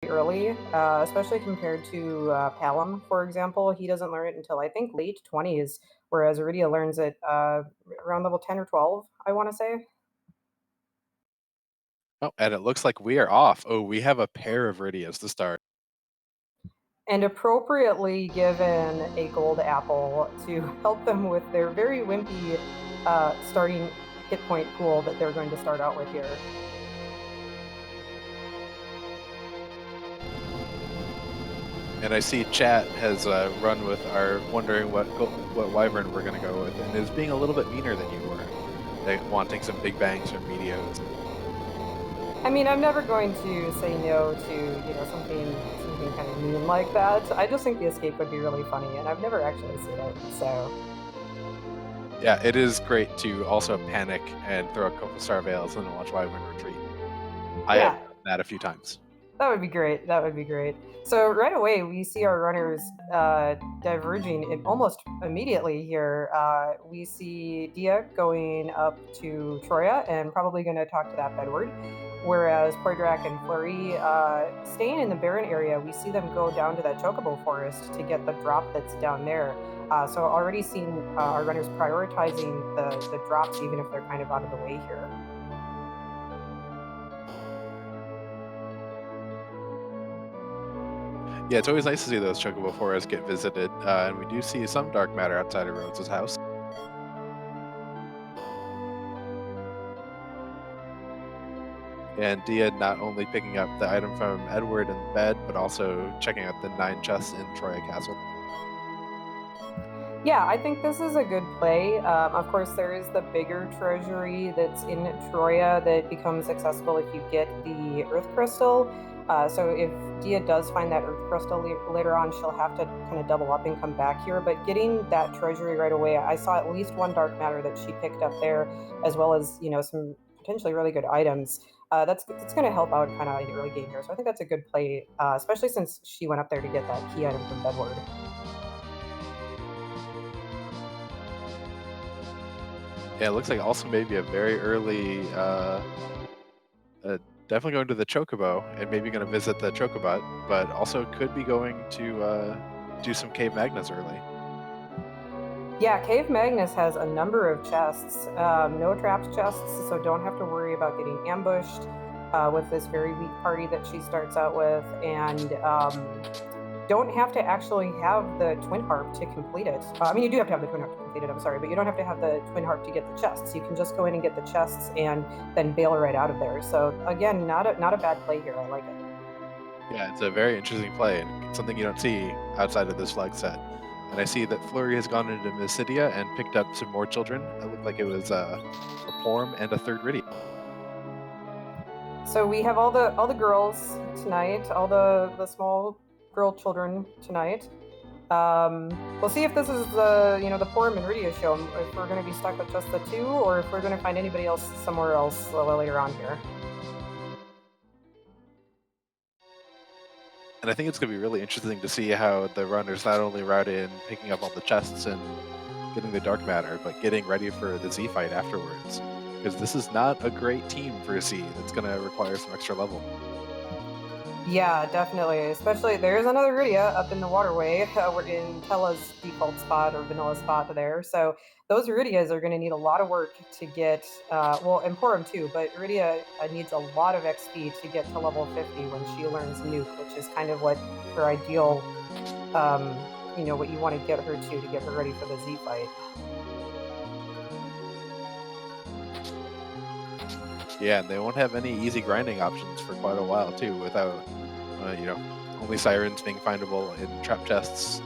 early, especially compared to Palom, for example. He doesn't learn it until I think late 20s, whereas Iridia learns it around level 10 or 12, I want to say. Oh, and it looks like we are off. Oh, we have a pair of Ridias to start. And appropriately given a gold apple to help them with their very wimpy starting hit point pool that they're going to start out with here. And I see chat has run with our wondering what wyvern we're going to go with, and is being a little bit meaner than you were, wanting some big bangs from Meteos. I mean, I'm never going to say no to, something kind of mean like that. I just think the escape would be really funny, and I've never actually seen it, so. Yeah, it is great to also panic and throw a couple star veils and then watch wyvern retreat. I have Yeah, done that a few times. that would be great. That would be great. So right away, we see our runners diverging almost immediately here. We see Dia going up to Troya and probably going to talk to that bedward. Whereas Poydrak and Flurry staying in the Barren area, we see them go down to that Chocobo forest to get the drop that's down there. So already seen our runners prioritizing the drops, even if they're kind of out of the way here. Yeah, it's always nice to see those Chocobo forests get visited, and we do see some dark matter outside of Rhodes' house. And Dia not only picking up the item from Edward in the bed, but also checking out the 9 chests in Troya Castle. Yeah, I think this is a good play. Of course, there is the bigger treasury that's in Troya that becomes accessible if you get the Earth Crystal. So if Dia does find that Earth Crystal later on, she'll have to kind of double up and come back here. But getting that treasury right away, I saw at least one dark matter that she picked up there, as well as some potentially really good items. That's going to help out kind of in the early game here. So I think that's a good play, especially since she went up there to get that key item from Bedward. Yeah, it looks like also maybe a very early, definitely going to the Chocobo and maybe going to visit the Chocobot, but also could be going to do some Cave Magnus early. Yeah, Cave Magnus has a number of chests, no trapped chests, so don't have to worry about getting ambushed with this very weak party that she starts out with, and don't have to actually have the Twin Harp to complete it. I mean, you do have to have the Twin Harp to complete it, I'm sorry, but you don't have to have the Twin Harp to get the chests. You can just go in and get the chests and then bail right out of there. So again, not a bad play here. I like it. Yeah, it's a very interesting play and something you don't see outside of this flag set. And I see that Flurry has gone into Mysidia and picked up some more children. It looked like it was a Porm and a third Riddy. So we have all the girls tonight, all the small girl children tonight. We'll see if this is the Porm and Rydia show, if we're going to be stuck with just the two, or if we're going to find anybody else somewhere else a little later on here. And I think it's going to be really interesting to see how the runners not only route in picking up all the chests and getting the dark matter, but getting ready for the Z fight afterwards. Because this is not a great team for Z. It's going to require some extra level. Yeah, definitely. Especially there's another Rydia up in the waterway. We're in Tella's default spot or vanilla spot there. So those Rydias are going to need a lot of work to get, well, and Porum too, but Rydia needs a lot of XP to get to level 50 when she learns Nuke, which is kind of what her ideal, what you want to get her to get her ready for the Z fight. Yeah, and they won't have any easy grinding options for quite a while too, without, only sirens being findable in trap chests.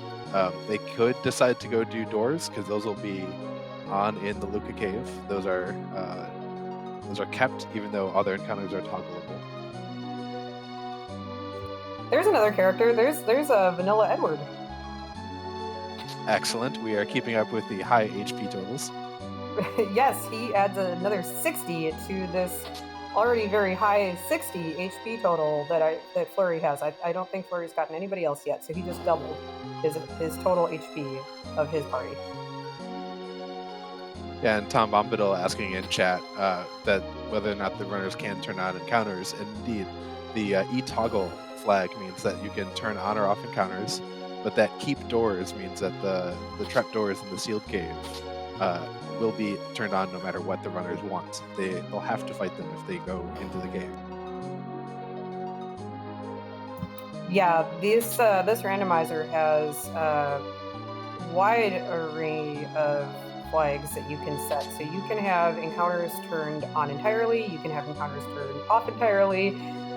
They could decide to go do doors because those will be on in the Luca Cave. Those are kept, even though other encounters are toggleable. There's another character. There's a Vanilla Edward. Excellent. We are keeping up with the high HP totals. Yes, he adds another 60 to this already very high 60 HP total that Flurry has. I don't think Flurry's gotten anybody else yet, so he just doubled his total HP of his party. Yeah, and Tom Bombadil asking in chat that whether or not the runners can turn on encounters, and indeed, the Etoggle flag means that you can turn on or off encounters, but that keep doors means that the trap doors in the sealed cave will be turned on no matter what the runners want. They'll have to fight them if they go into the cave. Yeah, this randomizer has a wide array of flags that you can set. So you can have encounters turned on entirely, you can have encounters turned off entirely,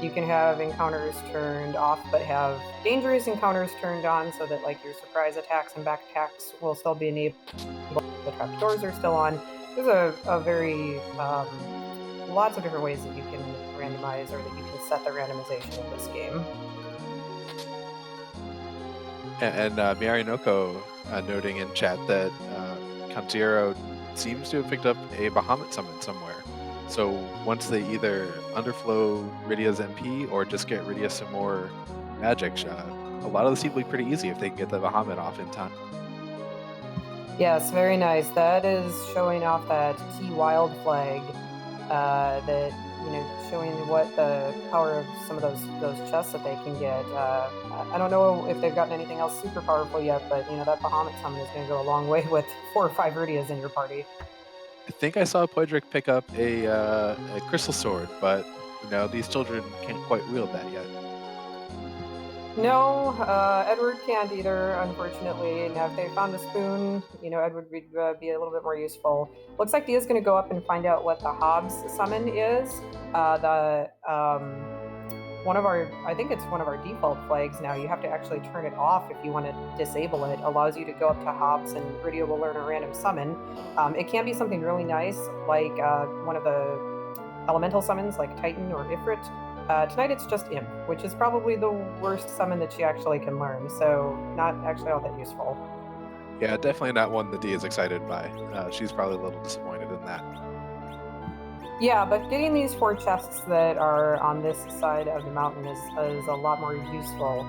you can have encounters turned off but have dangerous encounters turned on so that like your surprise attacks and back attacks will still be enabled, the trapdoors are still on. There's a very lots of different ways that you can randomize or that you can set the randomization in this game. And Miyarinoko noting in chat that Kantiero seems to have picked up a Bahamut summon somewhere. So once they either underflow Rydia's MP or just get Rydia some more magic, a lot of this seem to be pretty easy if they can get the Bahamut off in time. Yes, very nice. That is showing off that T-Wild flag that, showing what the power of some of those chests that they can get. I don't know if they've gotten anything else super powerful yet, but, that Bahamut summon is going to go a long way with 4 or 5 Rydias in your party. I think I saw Poedric pick up a crystal sword, but, these children can't quite wield that yet. No, Edward can't either, unfortunately. Now, if they found a spoon, Edward would be a little bit more useful. Looks like Dia's going to go up and find out what the Hobbs summon is. I think it's one of our default flags now. You have to actually turn it off if you want to disable it. Allows you to go up to Hobbs and Rydia will learn a random summon. It can be something really nice, like one of the elemental summons, like Titan or Ifrit. Tonight it's just Imp, which is probably the worst summon that she actually can learn, so not actually all that useful. Yeah, definitely not one that Dia is excited by. She's probably a little disappointed in that. Yeah, but getting these 4 chests that are on this side of the mountain is a lot more useful.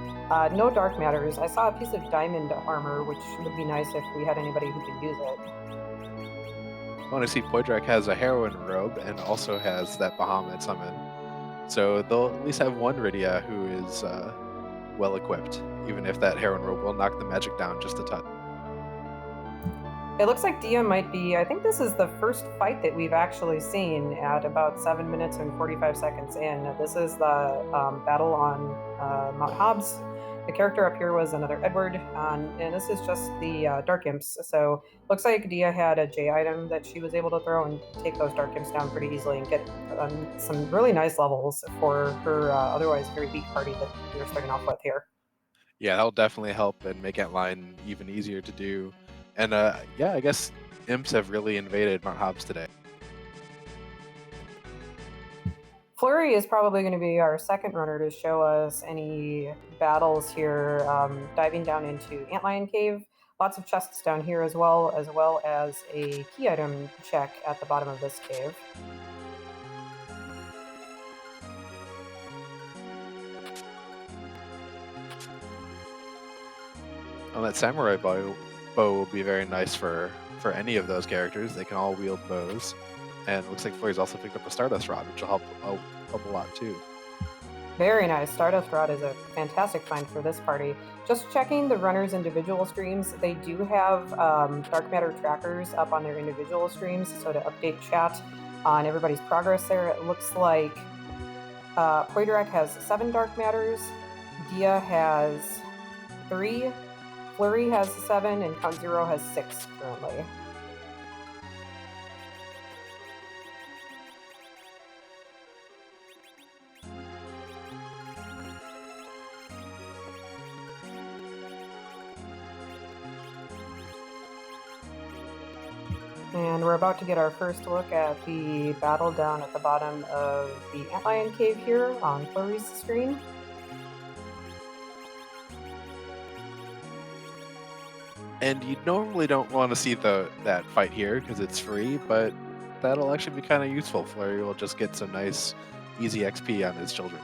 No dark matters. I saw a piece of diamond armor, which would be nice if we had anybody who could use it. I want to see Poedric has a heroine robe and also has that Bahamut summon. So they'll at least have one Rydia who is well equipped, even if that heroine robe will knock the magic down just a touch. It looks like Dia might be, I think this is the first fight that we've actually seen at about 7 minutes and 45 seconds in. This is the battle on Mount Hobbs. The character up here was another Edward, and this is just the Dark Imps. So looks like Dia had a J item that she was able to throw and take those Dark Imps down pretty easily and get some really nice levels for her otherwise very weak party that we're starting off with here. Yeah, that'll definitely help and make Antline even easier to do. And yeah, I guess Imps have really invaded Mount Hobbs today. Flurry is probably going to be our second runner to show us any battles here, diving down into Antlion Cave. Lots of chests down here as well as a key item check at the bottom of this cave. Well, that samurai bow will be very nice for any of those characters. They can all wield bows. And it looks like Flurry's also picked up a Stardust Rod, which will help a lot too. Very nice. Stardust Rod is a fantastic find for this party. Just checking the runners' individual streams, they do have Dark Matter trackers up on their individual streams, so to update chat on everybody's progress there, it looks like Poedric has 7 Dark Matters, Dia has 3, Flurry has 7, and Count Zero has 6 currently. And we're about to get our first look at the battle down at the bottom of the Antlion Cave here on Flurry's screen. And you normally don't want to see that fight here because it's free, but that'll actually be kind of useful. Flurry will just get some nice, easy XP on his children.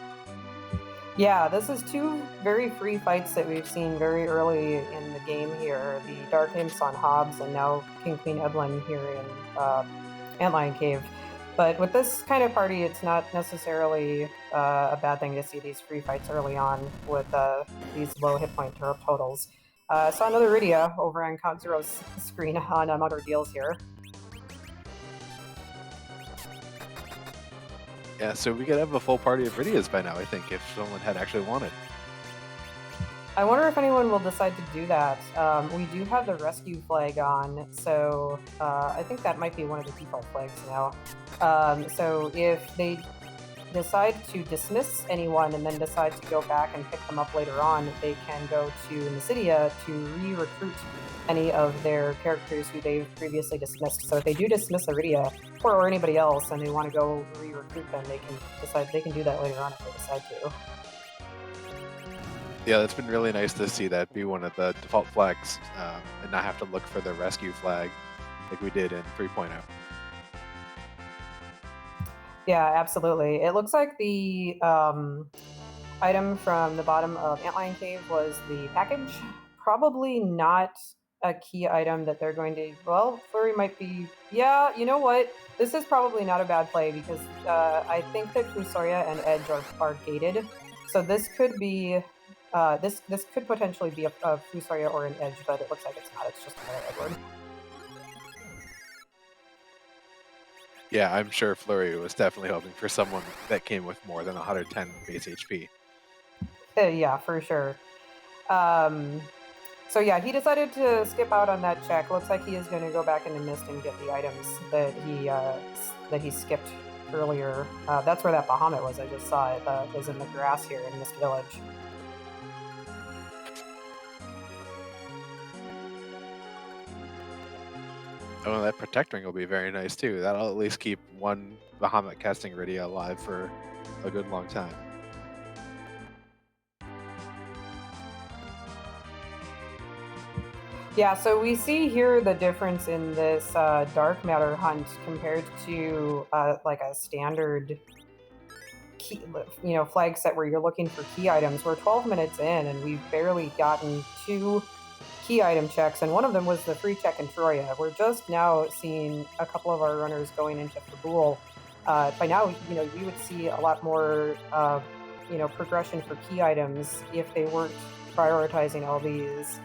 Yeah, this is 2 very free fights that we've seen very early in the game here. The Dark Imps on Hobbs and now King Queen Edlin here in Antlion Cave. But with this kind of party, it's not necessarily a bad thing to see these free fights early on with these low hit point totals. Saw another Rydia over on Count Zero's screen on Omode Deals here. Yeah, so we could have a full party of Rydias by now, I think, if someone had actually wanted. I wonder if anyone will decide to do that. We do have the rescue flag on, so I think that might be one of the default flags now. So if they decide to dismiss anyone and then decide to go back and pick them up later on, they can go to Nasidia to re-recruit any of their characters who they've previously dismissed. So if they do dismiss Rydia or anybody else and they want to go re-recruit them, they can do that later on if they decide to. Yeah, that's been really nice to see that be one of the default flags and not have to look for the rescue flag like we did in 3.0. Yeah, absolutely. It looks like the item from the bottom of Antlion Cave was the package. Probably not a key item that they're going to... Well, Flurry might be... Yeah, you know what? This is probably not a bad play because I think that Fusoria and Edge are gated. So this could be... this could potentially be a Fusoria or an Edge, but it looks like it's not. It's just another Edward. Yeah, I'm sure Flurry was definitely hoping for someone that came with more than 110 base HP. Yeah, for sure. So yeah, he decided to skip out on that check. Looks like he is going to go back into Mist and get the items that he skipped earlier. That's where that Bahamut was. I just saw it. It was in the grass here in Mist Village. Oh, that Protect Ring will be very nice too. That'll at least keep one Bahamut casting Rydia alive for a good long time. Yeah, so we see here the difference in this dark matter hunt compared to like a standard key, flag set where you're looking for key items. We're 12 minutes in and we've barely gotten 2 key item checks, and one of them was the free check in Troya. We're just now seeing a couple of our runners going into Fabul. By now, we would see a lot more, progression for key items if they weren't prioritizing all these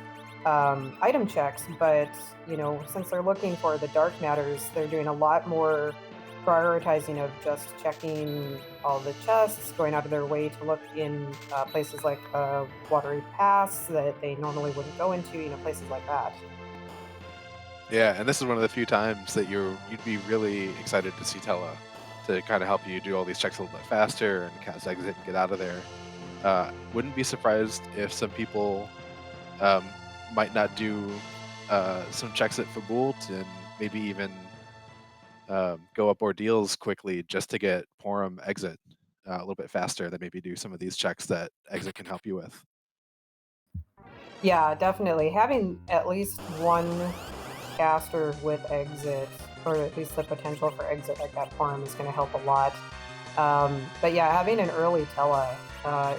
item checks. But, since they're looking for the dark matters, they're doing a lot more prioritizing of just checking all the chests, going out of their way to look in places like Watery Pass that they normally wouldn't go into, places like that. Yeah, and this is one of the few times that you'd be really excited to see Tella to kind of help you do all these checks a little bit faster and cast exit and get out of there. Wouldn't be surprised if some people might not do some checks at Fabult and maybe even go up ordeals quickly just to get Porum exit a little bit faster than maybe do some of these checks that exit can help you with. Yeah, definitely. Having at least one caster with exit, or at least the potential for exit like that Porum is going to help a lot. But yeah, having an early Tella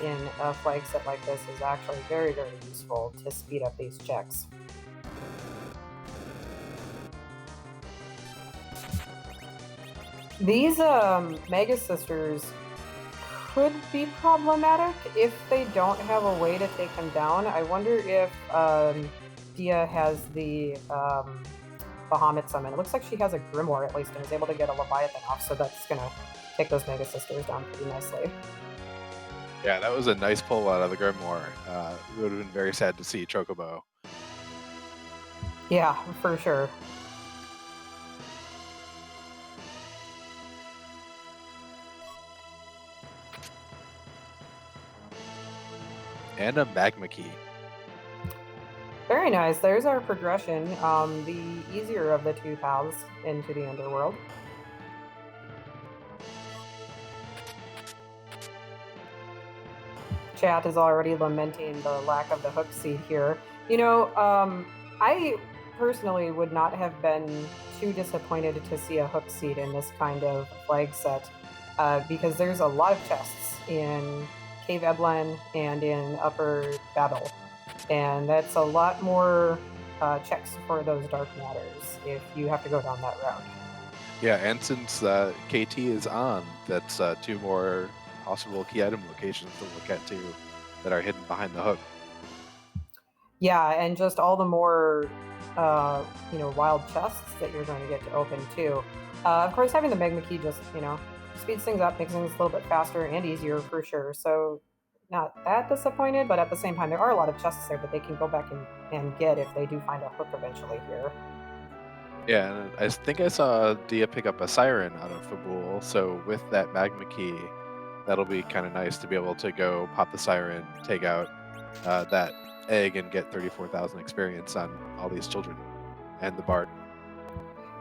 in a flag set like this is actually very, very useful to speed up these checks. These Mega Sisters could be problematic if they don't have a way to take them down. I wonder if Dia has the Bahamut summon. It looks like she has a Grimoire at least and is able to get a Leviathan off, so that's going to take those Mega Sisters down pretty nicely. Yeah, that was a nice pull out of the Grimoire. It would have been very sad to see Chocobo. Yeah, for sure. And a Magma Key. Very nice. There's our progression. The easier of the 2 paths into the underworld. Chat is already lamenting the lack of the hook seed here. I personally would not have been too disappointed to see a hook seed in this kind of flag set because there's a lot of chests in Cave Eblan and in Upper Babel, and that's a lot more checks for those dark matters if you have to go down that route. Yeah, and since KT is on, that's 2 more possible key item locations to look at too that are hidden behind the hook. Yeah, and just all the more, wild chests that you're going to get to open too. Of course, having the Magma Key just, speeds things up, makes things a little bit faster and easier for sure. So not that disappointed, but at the same time, there are a lot of chests there that they can go back and get if they do find a hook eventually here. Yeah, and I think I saw Dia pick up a siren out of Fabul, so with that magma key, that'll be kind of nice to be able to go pop the siren, take out that egg, and get 34,000 experience on all these children and the bard.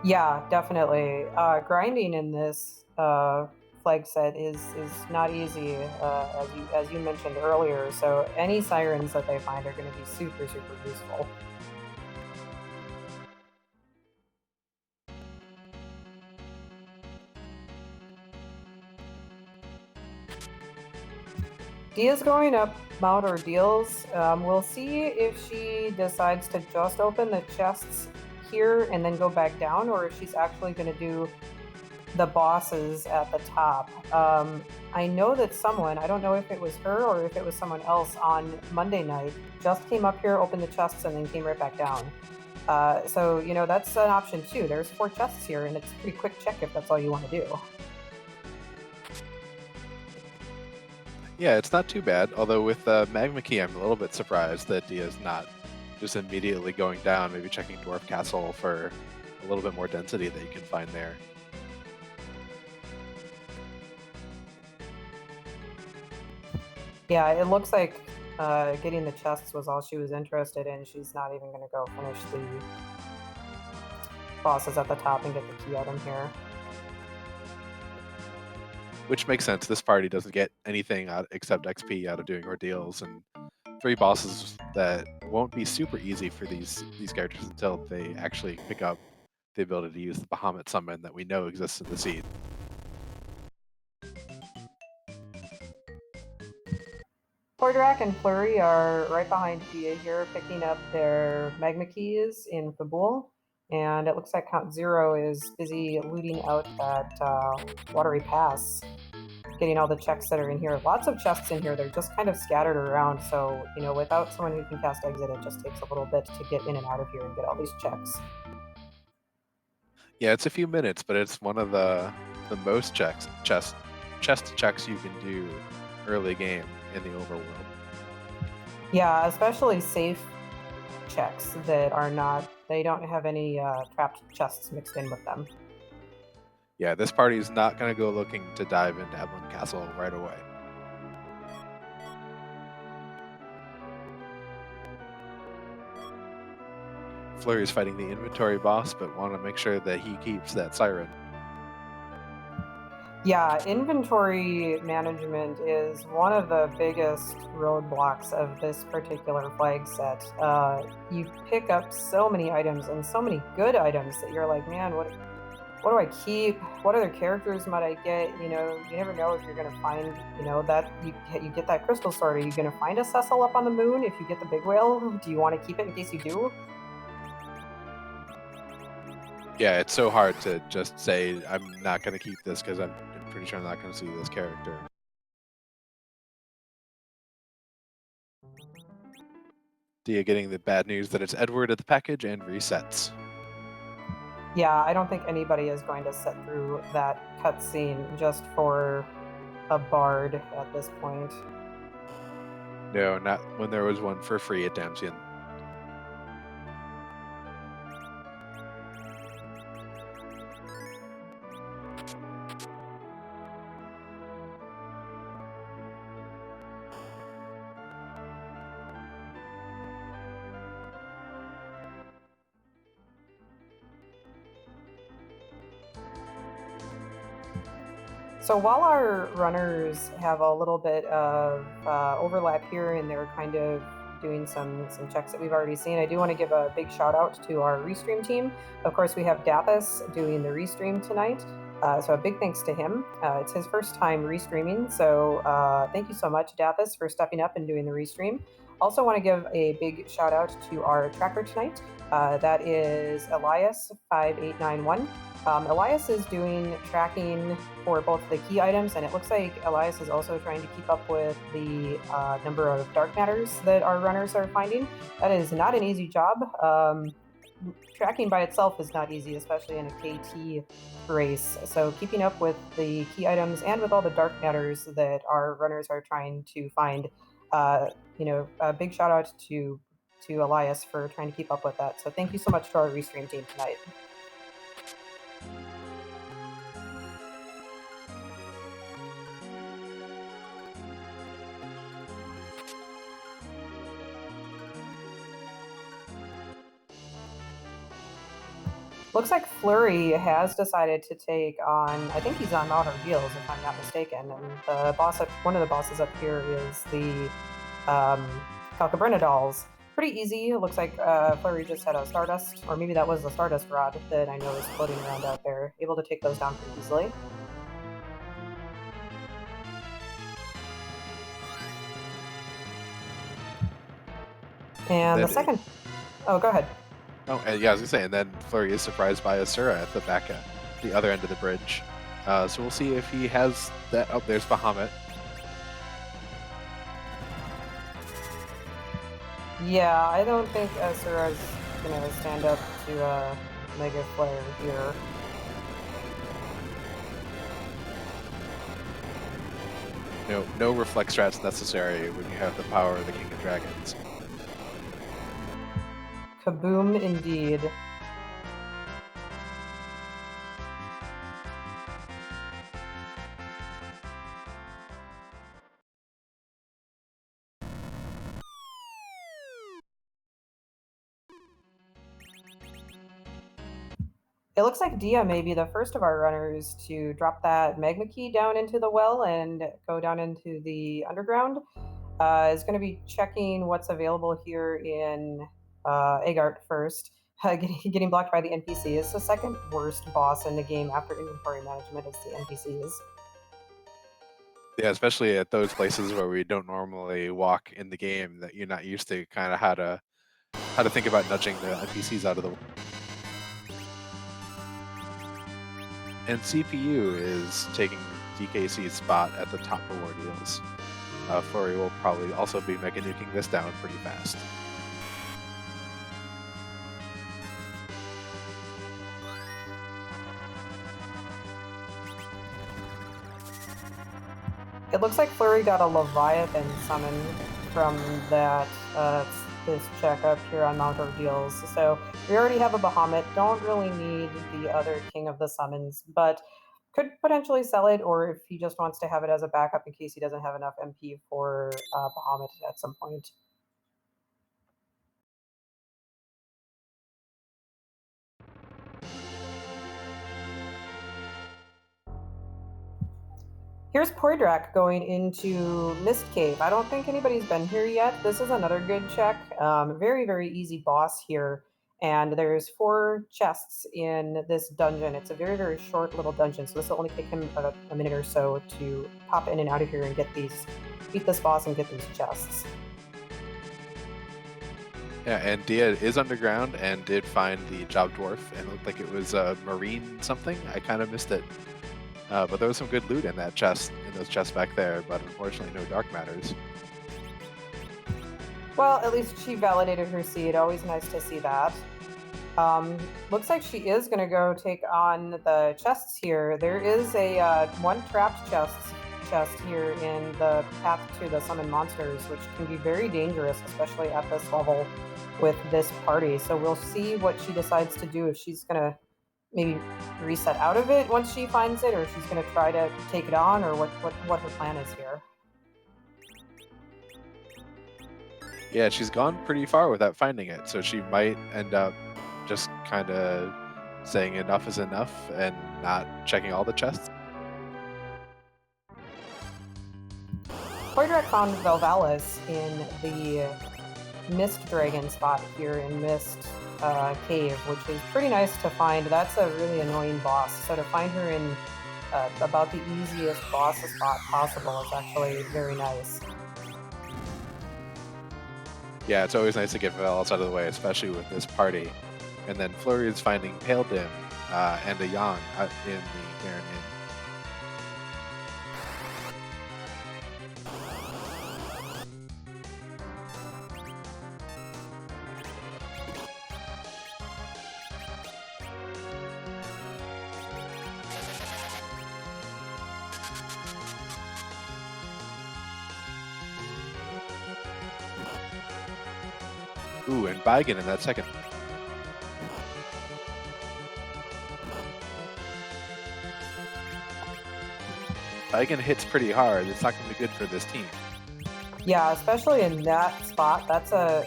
Yeah, definitely. Grinding in this flag set is not easy, as you mentioned earlier. So any sirens that they find are going to be super useful. Dia's going up Mount Ordeals. We'll see if she decides to just open the chests here and then go back down, or if she's actually going to do the bosses at the top. I know that someone, I don't know if it was her or if it was someone else on Monday night, just came up here, opened the chests, and then came right back down. So, that's an option too. There's 4 chests here, and it's a pretty quick check if that's all you want to do. Yeah, it's not too bad, although with Magma Key, I'm a little bit surprised that Dia's not just immediately going down, maybe checking Dwarf Castle for a little bit more density that you can find there. Yeah, it looks like getting the chests was all she was interested in. She's not even going to go finish the bosses at the top and get the key item here. Which makes sense. This party doesn't get anything except XP out of doing ordeals, and 3 bosses that won't be super easy for these characters until they actually pick up the ability to use the Bahamut summon that we know exists in the seed. Cordrak and Flurry are right behind Dia here, picking up their Magma Keys in Fabul. And it looks like Count Zero is busy looting out that Watery Pass, getting all the checks that are in here. Lots of chests in here. They're just kind of scattered around. So, without someone who can cast Exit, it just takes a little bit to get in and out of here and get all these checks. Yeah, it's a few minutes, but it's one of the most chest checks you can do early game in the overworld. Yeah, especially safe checks that are not, they don't have any trapped chests mixed in with them. Yeah, this party is not going to go looking to dive into Evelyn Castle right away. Flurry is fighting the inventory boss, but want to make sure that he keeps that siren. Yeah, inventory management is one of the biggest roadblocks of this particular flag set. You pick up so many items and so many good items that you're like, man, what do I keep? What other characters might I get? You never know if you're going to find, that you get that crystal sword. Are you going to find a Cecil up on the moon if you get the big whale? Do you want to keep it in case you do? Yeah, it's so hard to just say, I'm not going to keep this because I'm pretty sure I'm not going to see this character. Dia getting the bad news that it's Edward at the package and resets. Yeah, I don't think anybody is going to sit through that cutscene just for a bard at this point. No, not when there was one for free at Damsian. So while our runners have a little bit of overlap here and they're kind of doing some checks that we've already seen, I do want to give a big shout out to our restream team. Of course, we have Dathis doing the restream tonight. So a big thanks to him. It's his first time restreaming, so thank you so much, Dathis, for stepping up and doing the restream. Also want to give a big shout out to our tracker tonight. That is Elias5891. Elias is doing tracking for both the key items, and it looks like Elias is also trying to keep up with the number of dark matters that our runners are finding. That is not an easy job. Tracking by itself is not easy, especially in a KT race. So keeping up with the key items and with all the dark matters that our runners are trying to find, a big shout out to Elias for trying to keep up with that. So thank you so much to our restream team tonight. Looks like Flurry has decided to take on, I think he's on Outer Deals, if I'm not mistaken. And the boss, one of the bosses up here is the Calcabrinadals. Pretty easy. It looks like Flurry just had a Stardust, or maybe that was the Stardust Rod that I know is floating around out there. Able to take those down pretty easily. And the second... Oh, go ahead. Oh, yeah, I was gonna say, and then Flurry is surprised by Asura at the back end, the other end of the bridge. So we'll see if he has that. Oh, there's Bahamut. Yeah, I don't think Asura's gonna stand up to Mega Flare here. No reflex strats necessary when you have the power of the King of Dragons. Kaboom indeed. It looks like Dia may be the first of our runners to drop that magma key down into the well and go down into the underground. Is going to be checking what's available here in Agart first. Getting blocked by the NPC is the second worst boss in the game after inventory management is the NPCs. Yeah, especially at those places where we don't normally walk in the game, that you're not used to kind of how to think about nudging the NPCs out of the way. And CPU is taking DKC's spot at the top reward deals. Flurry will probably also be mega nuking this down pretty fast. It looks like Flurry got a Leviathan summon from that this check up here on Mount Ordeals. So we already have a Bahamut, don't really need the other King of the Summons, but could potentially sell it, or if he just wants to have it as a backup in case he doesn't have enough MP for Bahamut at some point. Here's Poidrak going into Mist Cave. I don't think anybody's been here yet. This is another good check. Very, very easy boss here. And there's 4 chests in this dungeon. It's a very, very short little dungeon, so this will only take him a minute or so to pop in and out of here and beat this boss and get these chests. Yeah, and Dia is underground and did find the Job Dwarf, and it looked like it was a marine something. I kind of missed it. But there was some good loot in that chest, in those chests back there, but unfortunately no dark matters. Well, at least she validated her seed. Always nice to see that. Looks like she is going to go take on the chests here. There is a one trapped chest here in the path to the summon monsters, which can be very dangerous, especially at this level with this party. So we'll see what she decides to do, if she's going to maybe reset out of it once she finds it, or if she's going to try to take it on, or what her plan is here. Yeah, she's gone pretty far without finding it, so she might end up just kind of saying enough is enough and not checking all the chests. Poidrak found Velvalis in the Mist Dragon spot here in Mist Cave, which is pretty nice to find. That's a really annoying boss, so to find her in about the easiest boss spot possible is actually very nice. Yeah, it's always nice to get Velos out of the way, especially with this party. And then Flurry is finding Pale Dim and a Yang in the Garen Inn. Ooh, and Baigen in that second. Baigen hits pretty hard. It's not going to be good for this team. Yeah, especially in that spot. That's a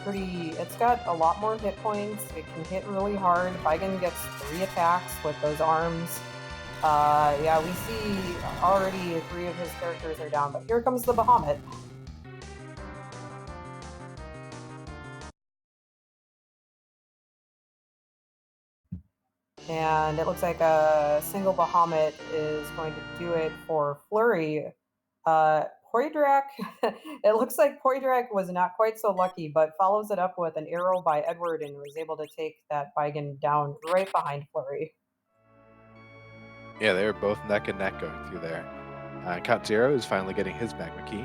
pretty. It's got a lot more hit points. It can hit really hard. Baigen gets 3 attacks with those arms. Yeah, we see already 3 of his characters are down, but here comes the Bahamut. And it looks like a single Bahamut is going to do it for Flurry. Poydrak, it looks like Poydrak was not quite so lucky, but follows it up with an arrow by Edward and was able to take that Baigen down right behind Flurry. Yeah, they were both neck and neck going through there. Count Zero is finally getting his Magma Key.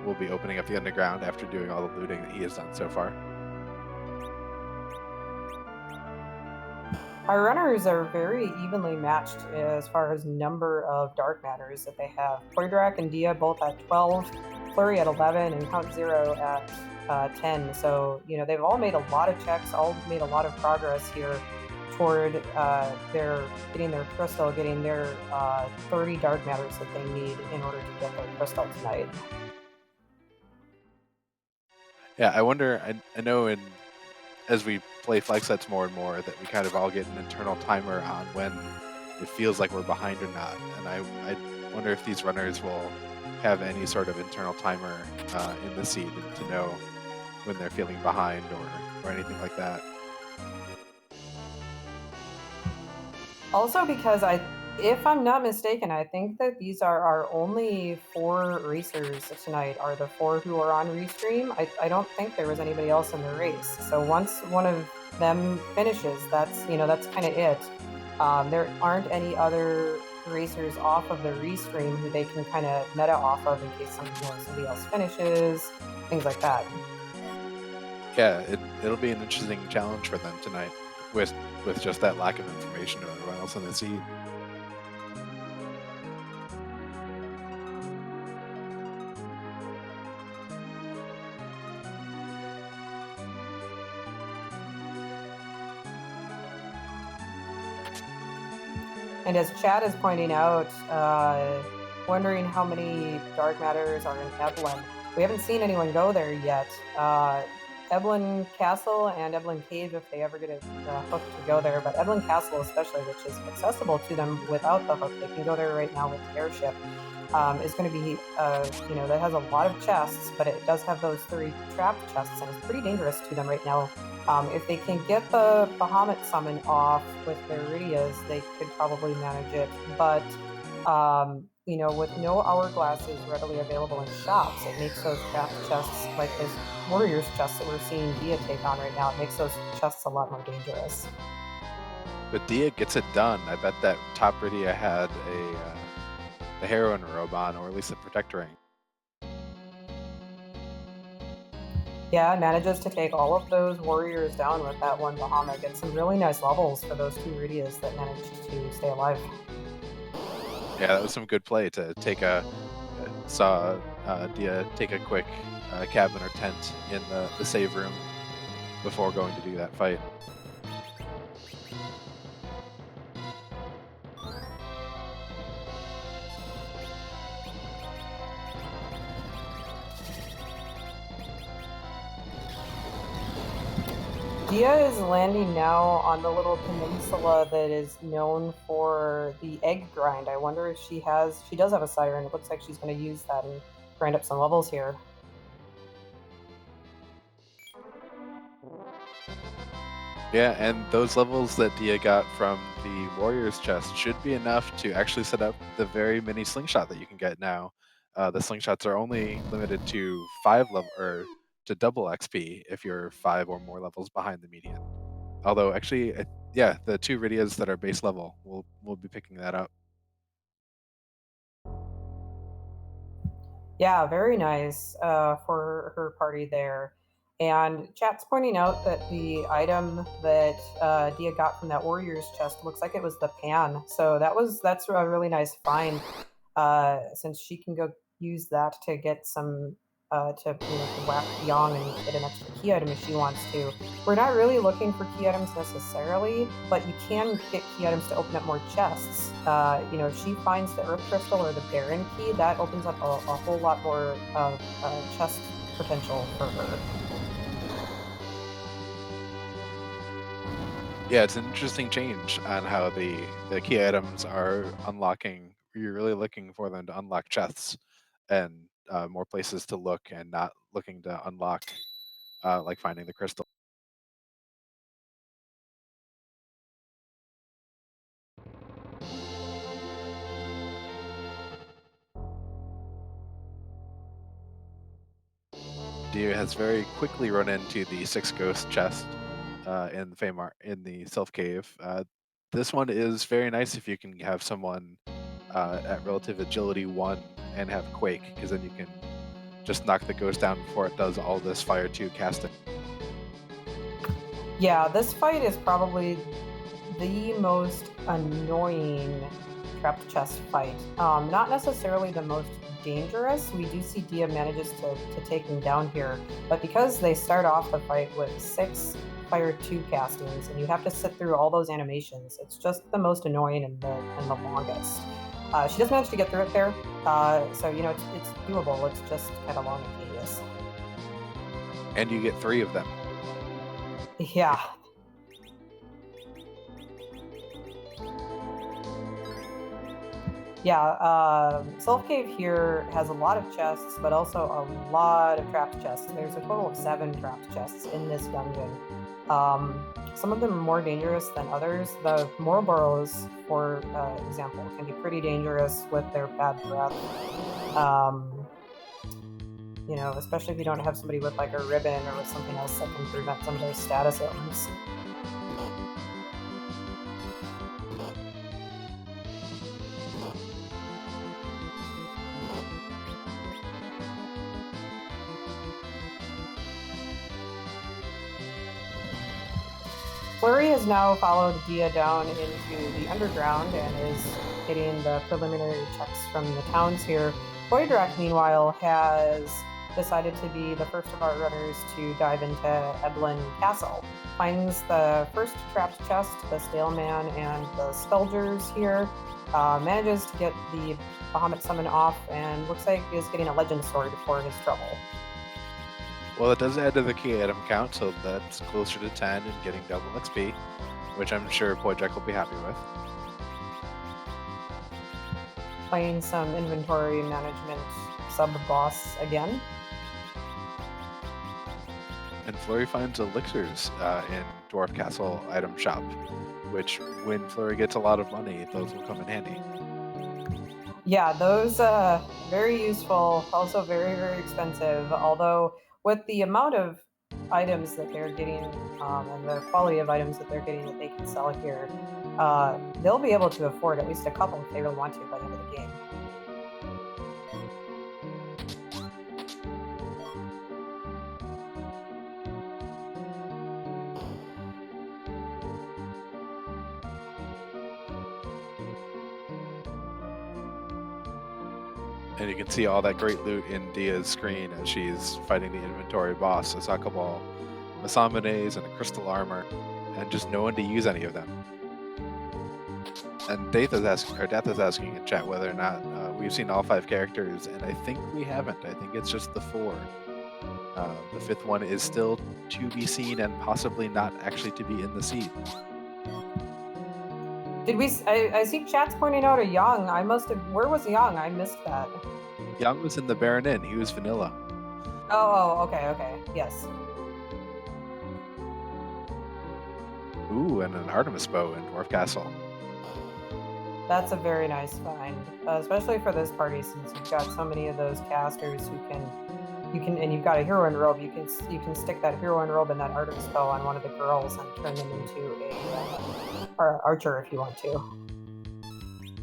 We'll be opening up the underground after doing all the looting that he has done so far. Our runners are very evenly matched as far as number of dark matters that they have. Poydrak and Dia both at 12, Flurry at 11, and Count Zero at 10. So, you know, they've all made a lot of checks, all made a lot of progress here toward their getting their crystal, getting their 30 dark matters that they need in order to get their crystal tonight. Yeah, I wonder, I know as we play flag sets more and more that we kind of all get an internal timer on when it feels like we're behind or not. And I wonder if these runners will have any sort of internal timer in the seed to know when they're feeling behind or anything like that. Also because if I'm not mistaken, I think that these are our only 4 racers tonight, are the 4 who are on Restream. I don't think there was anybody else in the race. So once one of them finishes, that's kind of it. There aren't any other racers off of the Restream who they can kind of meta off of in case somebody else finishes, things like that. Yeah, it'll be an interesting challenge for them tonight with just that lack of information of everyone else in the seed. And as Chad is pointing out, wondering how many dark matters are in Eblan. We haven't seen anyone go there yet. Eblan Castle and Eblan Cave, if they ever get a hook to go there, but Eblan Castle especially, which is accessible to them without the hook, they can go there right now with the airship, is going to be, that has a lot of chests, but it does have those 3 trapped chests, and it's pretty dangerous to them right now. If they can get the Bahamut summon off with their Iridias, they could probably manage it, but with no hourglasses readily available in shops, it makes those trapped chests, like those warriors chests that we're seeing Dia take on right now, it makes those chests a lot more dangerous. But Dia gets it done. I bet that top Iridia had the heroine robe on, or at least the protector ring. Yeah, manages to take all of those warriors down with that one Bahamut. Get some really nice levels for those 2 Iridias that managed to stay alive. Yeah, that was some good play to take Dia take a quick cabin or tent in the save room before going to do that fight. Dia is landing now on the little peninsula that is known for the egg grind. I wonder if she does have a siren. It looks like she's going to use that and grind up some levels here. Yeah, and those levels that Dia got from the Warriors chest should be enough to actually set up the very mini slingshot that you can get now. The slingshots are only limited to 5 level or to double XP if you're 5 or more levels behind the median. Although actually, yeah, the 2 Ridias that are base level, we'll be picking that up. Yeah, very nice for her party there. And chat's pointing out that the item that Dia got from that warrior's chest looks like it was the pan. So that's a really nice find, since she can go use that to get some to to whack Yang and get an extra key item if she wants to. We're not really looking for key items necessarily, but you can get key items to open up more chests. If she finds the Earth Crystal or the Baron Key, that opens up a whole lot more of chest potential for her. Yeah, it's an interesting change on how the key items are unlocking. You're really looking for them to unlock chests and more places to look, and not looking to unlock like finding the crystal. Dia has very quickly run into the 6 ghost chest in the in the Self Cave. This one is very nice if you can have someone at relative agility 1 and have Quake, because then you can just knock the ghost down before it does all this Fire 2 casting. Yeah, this fight is probably the most annoying trapped chest fight. Not necessarily the most dangerous. We do see Dia manages to take him down here, but because they start off the fight with 6 Fire 2 castings, and you have to sit through all those animations, it's just the most annoying and the longest. She does manage to get through it there, so it's doable. It's just kind of long and tedious. And you get 3 of them. Yeah. Yeah, Self Cave here has a lot of chests, but also a lot of trapped chests. There's a total of 7 trapped chests in this dungeon. Some of them are more dangerous than others. The Moroboros, for example, can be pretty dangerous with their bad breath. Especially if you don't have somebody with like a ribbon or with something else that can prevent some of their status ailments. Flurry has now followed Dia down into the underground and is getting the preliminary checks from the towns here. Boydrak, meanwhile, has decided to be the first of our runners to dive into Eblan Castle. Finds the first trapped chest, the Stale Man and the Spelgers here. Manages to get the Bahamut summon off, and looks like is getting a legend sword for his trouble. Well, it does add to the key item count, so that's closer to 10 and getting double XP, which I'm sure Boydrak will be happy with. Playing some inventory management sub-boss again. And Flurry finds elixirs in Dwarf Castle item shop, which when Flurry gets a lot of money, those will come in handy. Yeah, those very useful, also very, very expensive, although with the amount of items that they're getting and the quality of items that they're getting that they can sell here, they'll be able to afford at least a couple if they really want to by the end of the game. And you can see all that great loot in Dia's screen as she's fighting the inventory boss, a soccer ball, Masamines, and a crystal armor, and just no one to use any of them. And Death is asking in chat whether or not we've seen all 5 characters, and I think we haven't. I think it's just the 4. The 5th one is still to be seen and possibly not actually to be in the seed. Did we? I see chat's pointing out a Yang. I must have. Where was Yang? I missed that. Yang was in the Baron Inn. He was vanilla. Oh, okay, yes. Ooh, and an Artemis bow in Dwarf Castle. That's a very nice find, especially for this party, since you've got so many of those casters who can, and you've got a hero in robe. You can stick that hero in robe and that Artemis bow on one of the girls and turn them into a archer if you want to.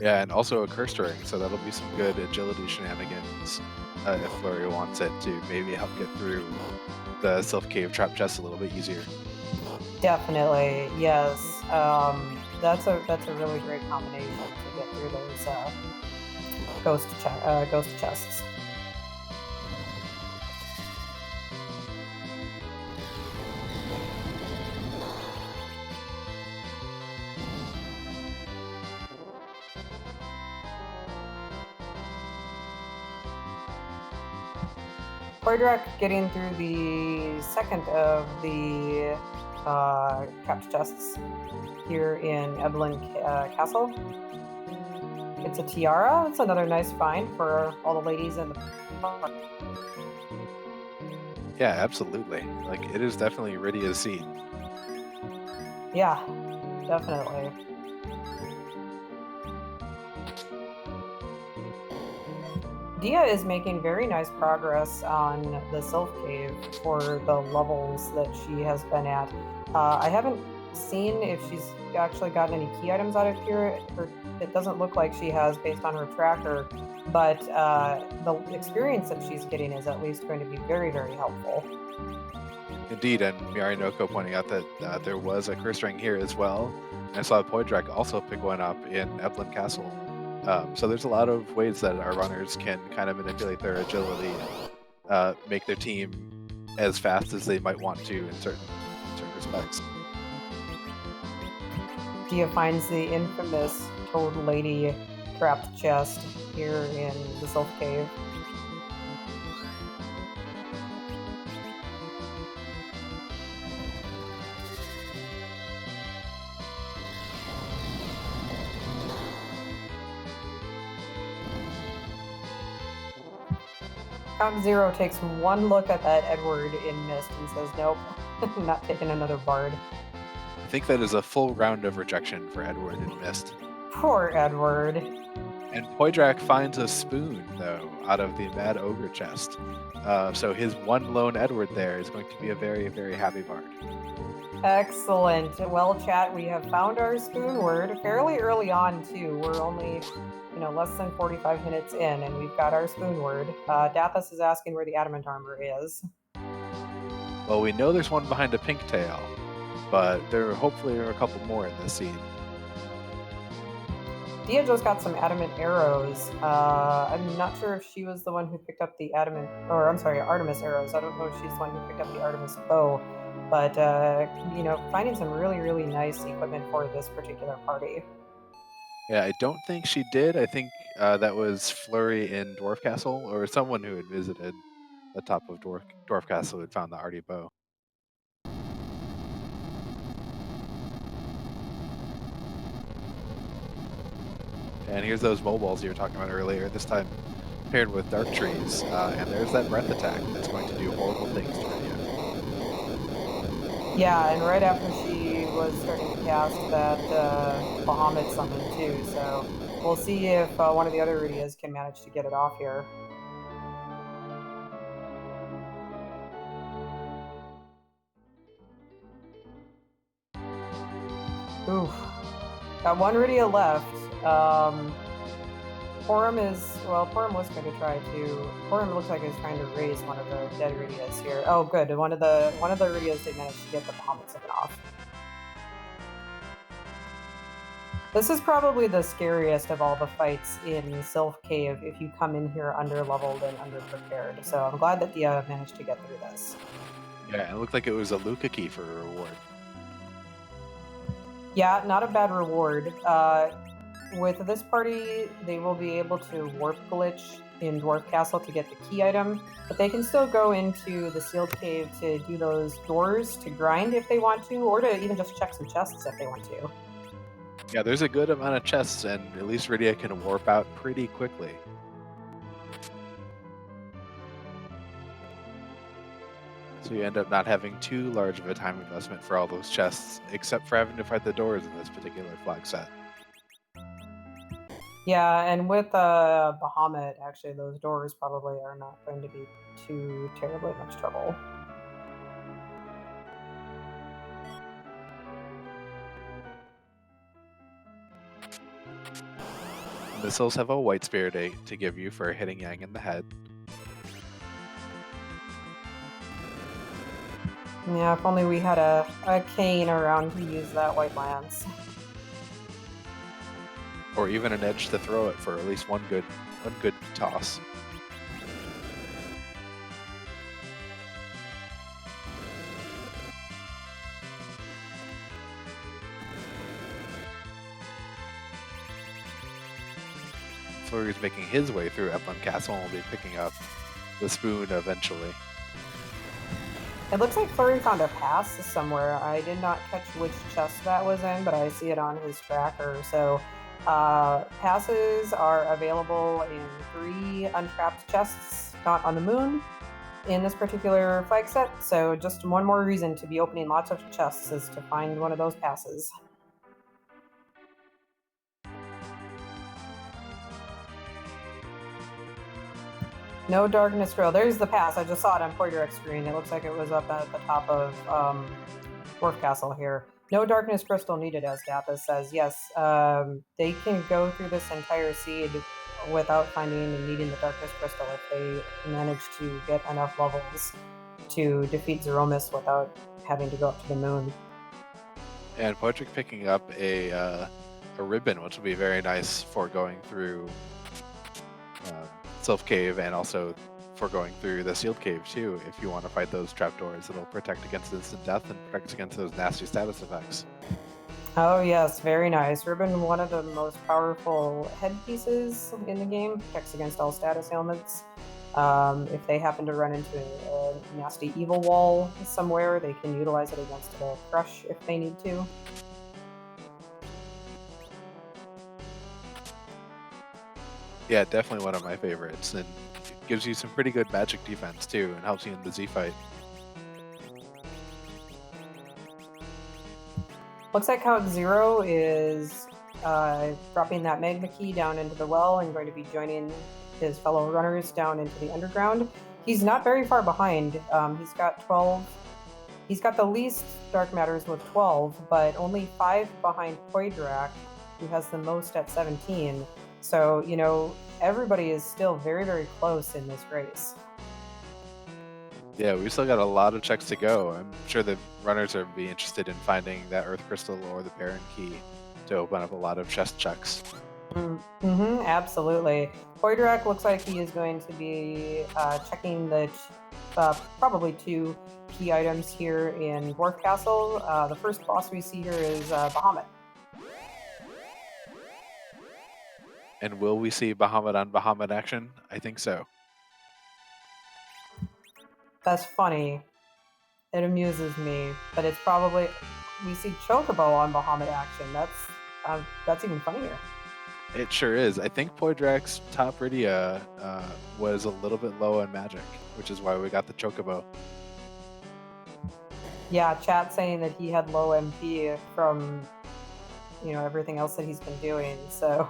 Yeah, and also a cursed ring, so that'll be some good agility shenanigans if Flurry wants it to maybe help get through the Sylph Cave trap chest a little bit easier. Definitely, yes. That's a really great combination to get through those ghost chests. Poydrak getting through the second of the trapped chests here in Evelyn Castle. It's a tiara. It's another nice find for all the ladies in the park. Yeah, absolutely. Like, it is definitely Rydia's scene. Yeah, definitely. Dia is making very nice progress on the Sylph Cave for the levels that she has been at. I haven't seen if she's actually gotten any key items out of here. It doesn't look like she has based on her tracker, but the experience that she's getting is at least going to be very, very helpful. Indeed, and Miarinoko pointing out that there was a curse ring here as well. And I saw Poydrak also pick one up in Evelyn Castle. So there's a lot of ways that our runners can kind of manipulate their agility, make their team as fast as they might want to in certain respects. Dia finds the infamous Toad Lady trapped chest here in the Sylph Cave. Count Zero takes one look at that Edward in Mist and says, nope, not taking another bard. I think that is a full round of rejection for Edward in Mist. Poor Edward. And Poydrak finds a spoon, though, out of the Mad Ogre chest. So his one lone Edward there is going to be a very, very happy bard. Excellent. Well, chat, we have found our spoon word fairly early on, too. We're only less than 45 minutes in, and we've got our spoon word. Dathus is asking where the adamant armor is. Well, we know there's one behind a pink tail, but there hopefully are a couple more in this scene. Dia just got some adamant arrows. I'm not sure if she was the one who picked up the Artemis arrows. I don't know if she's the one who picked up the Artemis bow, but finding some really, really nice equipment for this particular party. Yeah, I don't think she did. I think that was Flurry in Dwarf Castle, or someone who had visited the top of Dwarf Castle who had found the Artie bow. And here's those mobiles you were talking about earlier, this time paired with Dark Trees. And there's that breath attack that's going to do horrible things to Rydia. Yeah, and right after she was starting to cast that Bahamut summon too, so we'll see if one of the other Rydias can manage to get it off here. Oof. Got one Rydia left. Porum was going to try to. Porum looks like he's trying to raise one of the dead Rydias here. Oh, good. One of the Rydias did manage to get the Bahamut summon off. This is probably the scariest of all the fights in Sylph Cave if you come in here under-leveled and under-prepared. So I'm glad that Dia managed to get through this. Yeah, it looked like it was a Luca key for a reward. Yeah, not a bad reward. With this party, they will be able to warp glitch in Dwarf Castle to get the key item, but they can still go into the sealed cave to do those doors to grind if they want to, or to even just check some chests if they want to. Yeah, there's a good amount of chests, and at least Rydia can warp out pretty quickly. So you end up not having too large of a time investment for all those chests, except for having to fight the doors in this particular flag set. Yeah, and with Bahamut, actually, those doors probably are not going to be too terribly much trouble. Missiles have a white spirit 8 to give you for hitting Yang in the head. Yeah, if only we had a Kmain around to use that white lance. Or even an edge to throw it for at least one good toss. Flurry's making his way through Epland Castle and will be picking up the spoon eventually. It looks like Flurry found a pass somewhere. I did not catch which chest that was in, but I see it on his tracker. So passes are available in 3 untrapped chests, not on the moon, in this particular flag set. So just one more reason to be opening lots of chests is to find one of those passes. No Darkness Grill. There's the pass. I just saw it on Poiderek's screen. It looks like it was up at the top of Dwarf Castle here. No Darkness Crystal needed, as Dappus says. Yes, they can go through this entire seed without finding and needing the Darkness Crystal if they manage to get enough levels to defeat Zeromus without having to go up to the moon. And Poitrek picking up a ribbon, which will be very nice for going through Sylph Cave and also for going through the Sealed Cave too, if you want to fight those trapdoors. It'll protect against instant death and protect against those nasty status effects. Oh yes, very nice. Ribbon, one of the most powerful headpieces in the game, protects against all status ailments. If they happen to run into a nasty evil wall somewhere, they can utilize it against a crush if they need to. Yeah, definitely one of my favorites, and it gives you some pretty good magic defense too, and helps you in the Z fight. Looks like Count Zero is dropping that magma key down into the well and going to be joining his fellow runners down into the underground. He's not very far behind. He's got 12. He's got the least dark matters with 12, but only 5 behind Poiderek, who has the most at 17. So, you know, everybody is still very, very close in this race. Yeah, we've still got a lot of checks to go. I'm sure the runners are be interested in finding that Earth Crystal or the Baron Key to open up a lot of chest checks. Absolutely. Poiderek looks like he is going to be checking the probably 2 key items here in Dwarf Castle. The first boss we see here is Bahamut. And will we see Bahamut on Bahamut action? I think so. That's funny. It amuses me, but it's probably we see Chocobo on Bahamut action. That's even funnier. It sure is. I think Poidrek's top Rydia was a little bit low on magic, which is why we got the Chocobo. Yeah, chat saying that he had low MP from everything else that he's been doing. So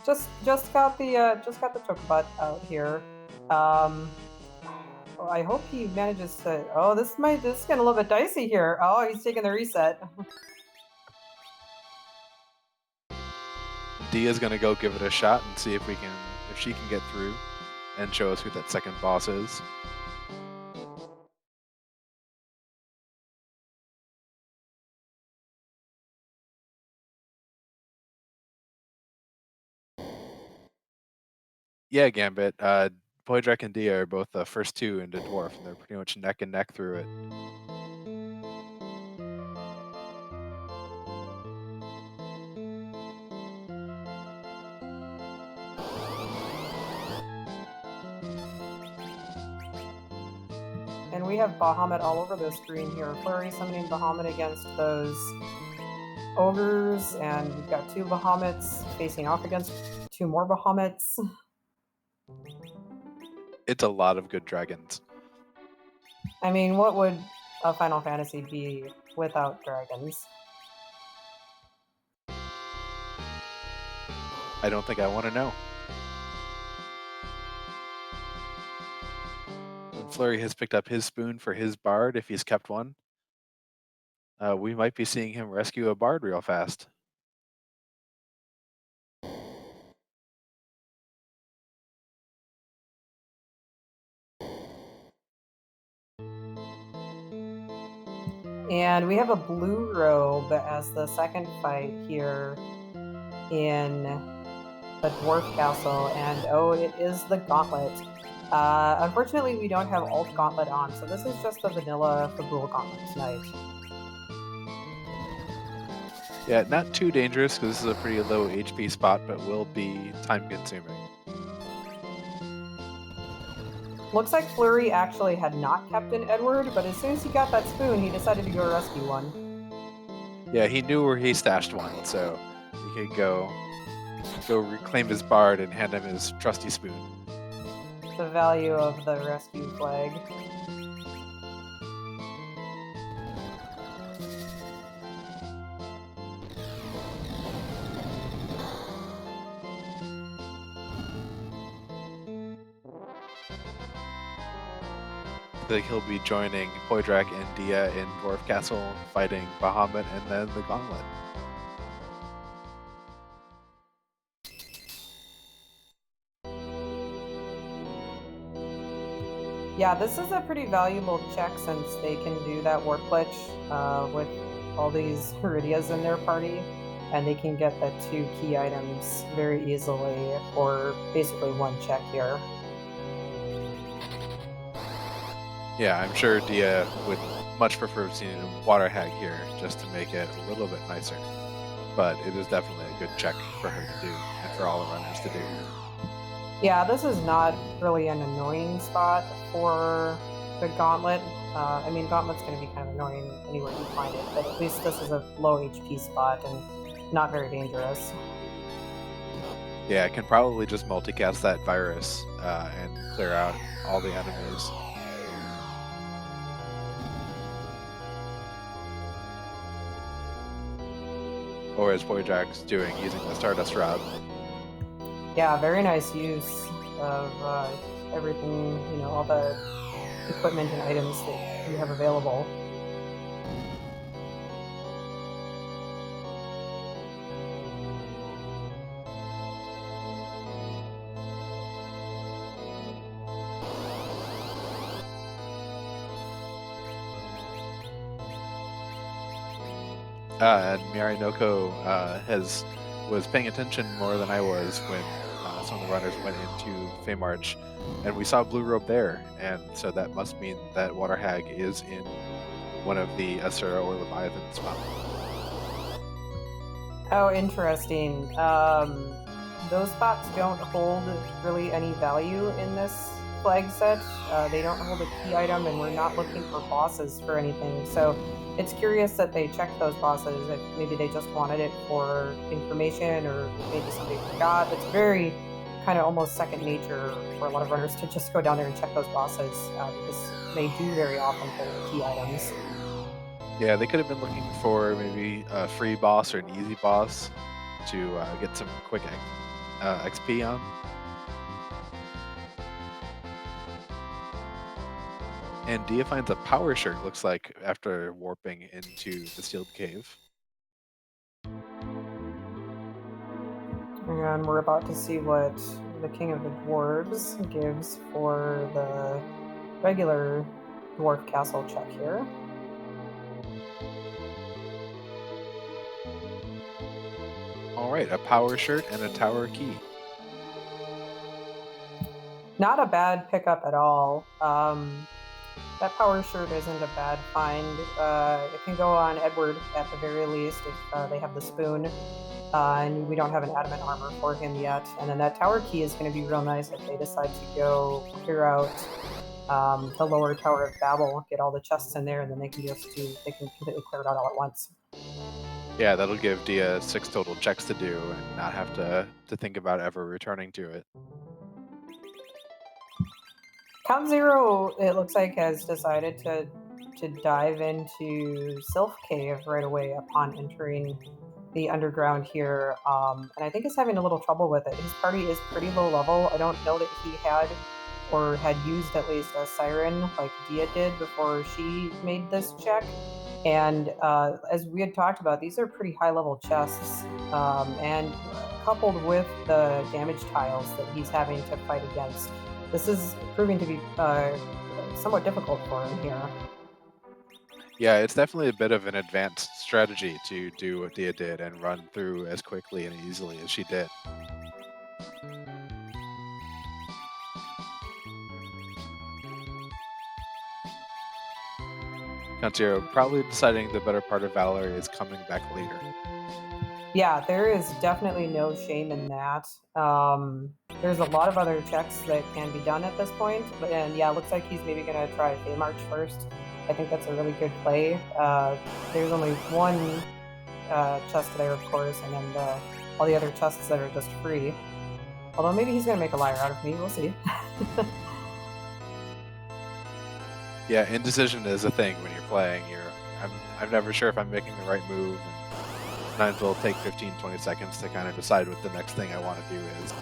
just got the Chocobot out here. I hope he manages to. Oh, this is getting a little bit dicey here. Oh, he's taking the reset. Dia's gonna go give it a shot and see if she can get through and show us who that second boss is. Yeah, Gambit. Poidrek and Dia are both the first 2 into Dwarf, and they're pretty much neck and neck through it. And we have Bahamut all over the screen here. Flurry summoning Bahamut against those ogres, and we've got 2 Bahamuts facing off against 2 more Bahamuts. It's a lot of good dragons. I mean, what would a Final Fantasy be without dragons? I don't think I want to know. When Flurry has picked up his spoon for his bard, if he's kept one, we might be seeing him rescue a bard real fast. And we have a blue robe as the second fight here in the dwarf castle, and oh, it is the gauntlet. Unfortunately, we don't have alt gauntlet on, so this is just the vanilla Fagul gauntlet tonight. Yeah, not too dangerous because this is a pretty low HP spot, but will be time consuming. Looks like Flurry actually had not kept an Edward, but as soon as he got that spoon, he decided to go rescue one. Yeah, he knew where he stashed one, so he could go reclaim his bard and hand him his trusty spoon. The value of the rescue flag. I think he'll be joining Poydrak and Dia in Dwarf Castle, fighting Bahamut and then the Gauntlet. Yeah, this is a pretty valuable check since they can do that Warp Glitch with all these Heridias in their party, and they can get the 2 key items very easily for basically 1 check here. Yeah, I'm sure Dia would much prefer seeing a Water Hag here just to make it a little bit nicer. But it is definitely a good check for her to do and for all the runners to do. Yeah, this is not really an annoying spot for the Gauntlet. I mean, Gauntlet's going to be kind of annoying anywhere you find it, but at least this is a low HP spot and not very dangerous. Yeah, I can probably just multicast that virus and clear out all the enemies. Or as Poydrak's doing, using the Stardust Rod. Yeah, very nice use of everything, you know, all the equipment and items that you have available. And Miyarinoko was paying attention more than I was when some of the runners went into Feymarch, and we saw Blue Robe there, and so that must mean that Water Hag is in one of the Asura or Leviathan spots. Oh, interesting. Those spots don't hold really any value in this flag set. They don't hold a key item, and we're not looking for bosses for anything. So it's curious that they checked those bosses. If maybe they just wanted it for information, or maybe somebody forgot. It's very kind of almost second nature for a lot of runners to just go down there and check those bosses because they do very often hold key items. Yeah, they could have been looking for maybe a free boss or an easy boss to get some quick XP on. And Dia finds a power shirt, looks like, after warping into the sealed cave. And we're about to see what the King of the Dwarves gives for the regular dwarf castle check here. All right, a power shirt and a tower key. Not a bad pickup at all. That power shirt isn't a bad find. It can go on Edward at the very least if they have the spoon. And we don't have an adamant armor for him yet. And then that tower key is going to be real nice if they decide to go clear out the lower Tower of Babel, get all the chests in there, and then they can completely clear it out all at once. Yeah, that'll give Dia 6 total checks to do and not have to think about ever returning to it. Count Zero, it looks like, has decided to dive into Sylph Cave right away upon entering the underground here, and I think is having a little trouble with it. His party is pretty low level. I don't know that he had or had used at least a siren like Dia did before she made this check. And as we had talked about, these are pretty high level chests, and coupled with the damage tiles that he's having to fight against, this is proving to be somewhat difficult for him here. Yeah, it's definitely a bit of an advanced strategy to do what Dia did and run through as quickly and easily as she did. Count probably deciding the better part of Valor is coming back later. Yeah, there is definitely no shame in that. There's a lot of other checks that can be done at this point, and yeah, it looks like he's maybe going to try March first. I think that's a really good play. There's only one chest there, of course, and then all the other chests that are just free. Although maybe he's going to make a liar out of me. We'll see. Yeah, indecision is a thing when you're playing. I'm never sure if I'm making the right move, and sometimes it'll take 15-20 seconds to kind of decide what the next thing I want to do is.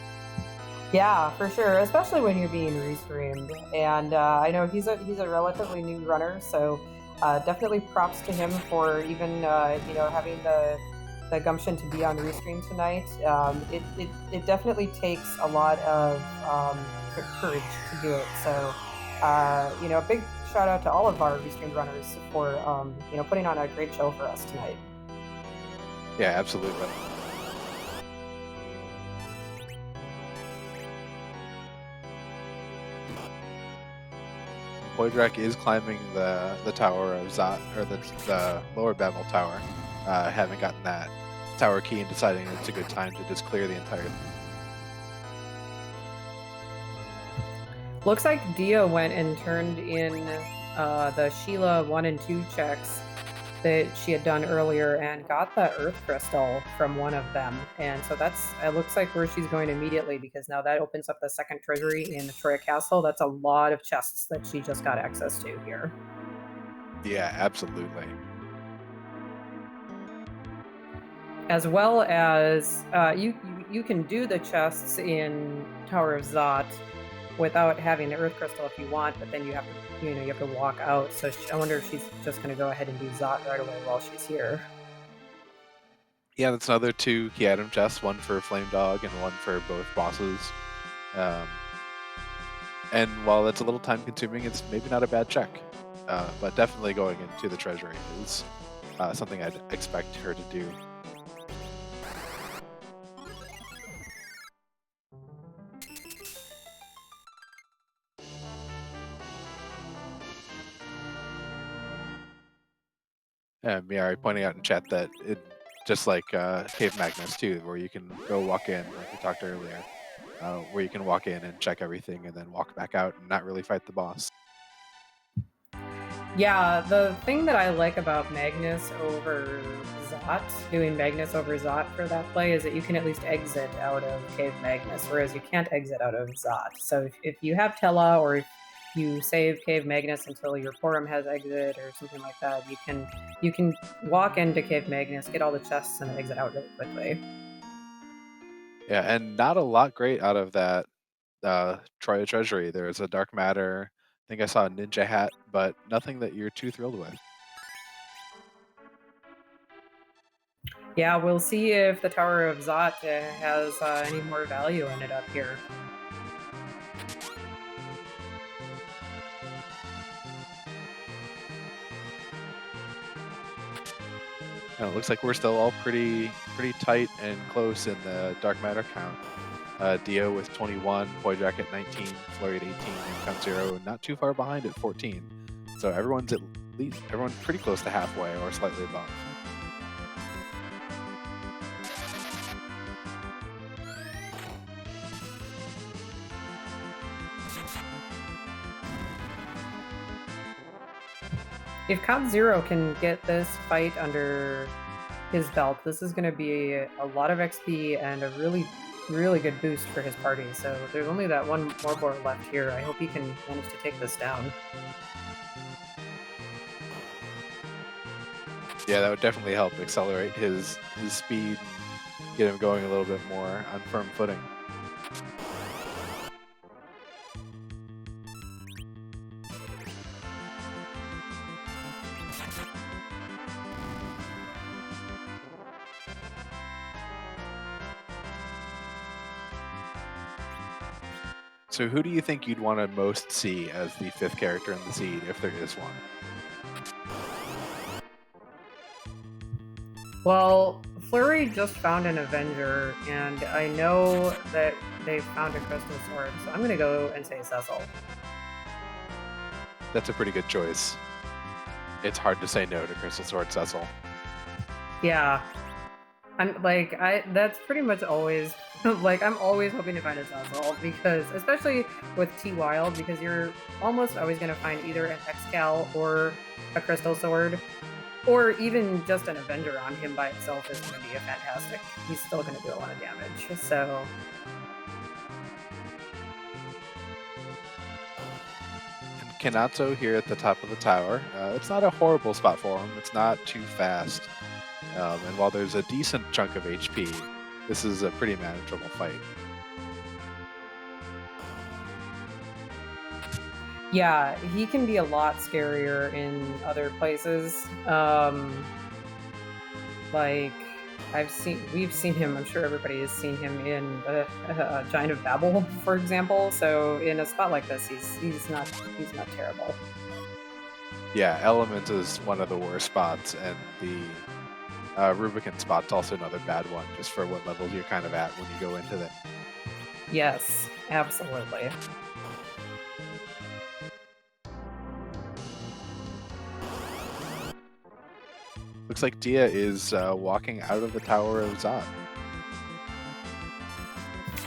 Yeah, for sure, especially when you're being restreamed. And I know he's a relatively new runner, so definitely props to him for even having the gumption to be on restream tonight. It definitely takes a lot of courage to do it. So a big shout out to all of our restreamed runners for putting on a great show for us tonight. Yeah, absolutely. Poydrak is climbing the Tower of Zot, or the lower Bevel Tower. Haven't gotten that tower key and deciding it's a good time to just clear the entire thing. Looks like Dia went and turned in the Sheila 1 and 2 checks that she had done earlier and got the Earth Crystal from one of them. And so it looks like where she's going immediately, because now that opens up the second treasury in the Troya Castle. That's a lot of chests that she just got access to here. Yeah, absolutely. As well as you can do the chests in Tower of Zot without having the Earth Crystal if you want, but then you have to walk out. So I wonder if she's just going to go ahead and do Zot right away while she's here. Yeah, that's another 2 key item chests, one for Flame Dog and one for both bosses. And while that's a little time consuming, it's maybe not a bad check. But definitely going into the treasury is something I'd expect her to do. And Miari pointing out in chat that it just like Cave Magnus too, where you can go walk in, like we talked earlier, where you can walk in and check everything and then walk back out and not really fight the boss. Yeah, the thing that I like about Magnus over Zot, doing Magnus over Zot for that play, is that you can at least exit out of Cave Magnus, whereas you can't exit out of Zot. So if you have Tella, or if you save Cave Magnus until your Forum has exit or something like that, you can walk into Cave Magnus, get all the chests, and exit out really quickly. Yeah, and not a lot great out of that Troya Treasury. There's a Dark Matter. I think I saw a Ninja Hat, but nothing that you're too thrilled with. Yeah, we'll see if the Tower of Zot has any more value in it up here. And it looks like we're still all pretty tight and close in the Dark Matter count. Dio with 21, Poydrak at 19, Flurry at 18, and Count Zero not too far behind at 14. So everyone's pretty close to halfway or slightly above. If Count Zero can get this fight under his belt, this is going to be a lot of XP and a really really good boost for his party. So there's only that one more board left here. I hope he can manage to take this down. Yeah, that would definitely help accelerate his speed and get him going a little bit more on firm footing. So who do you think you'd want to most see as the 5th character in the seed, if there is one? Well, Flurry just found an Avenger, and I know that they found a Crystal Sword, so I'm going to go and say Cecil. That's a pretty good choice. It's hard to say no to Crystal Sword Cecil. Yeah. That's pretty much always, I'm always hoping to find a Cecil, because, especially with T-Wild, because you're almost always going to find either an X-Cal or a Crystal Sword. Or even just an Avenger on him by itself is going to be a fantastic. He's still going to do a lot of damage, so... And Kanatsu here at the top of the tower. It's not a horrible spot for him. It's not too fast. And while there's a decent chunk of HP, this is a pretty manageable fight. Yeah, he can be a lot scarier in other places. We've seen him, I'm sure everybody has seen him in Giant of Babel, for example. So in a spot like this, he's not terrible. Yeah, Element is one of the worst spots, and the Rubicon spot's also another bad one, just for what levels you're kind of at when you go into it. Yes, absolutely. Looks like Dia is walking out of the Tower of Zod.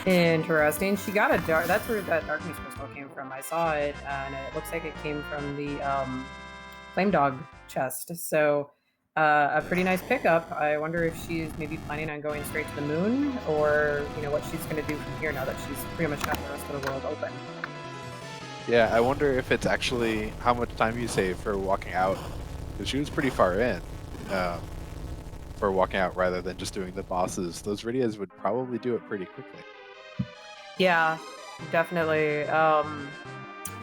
Interesting. She got a dark. That's where that darkness crystal came from. I saw it, and it looks like it came from the Flame Dog chest. So a pretty nice pickup. I wonder if she's maybe planning on going straight to the moon, or what she's going to do from here now that she's pretty much got the rest of the world open. Yeah, I wonder if it's actually how much time you save for walking out, because she was pretty far in. For walking out rather than just doing the bosses. Those Rydias would probably do it pretty quickly. Yeah, definitely.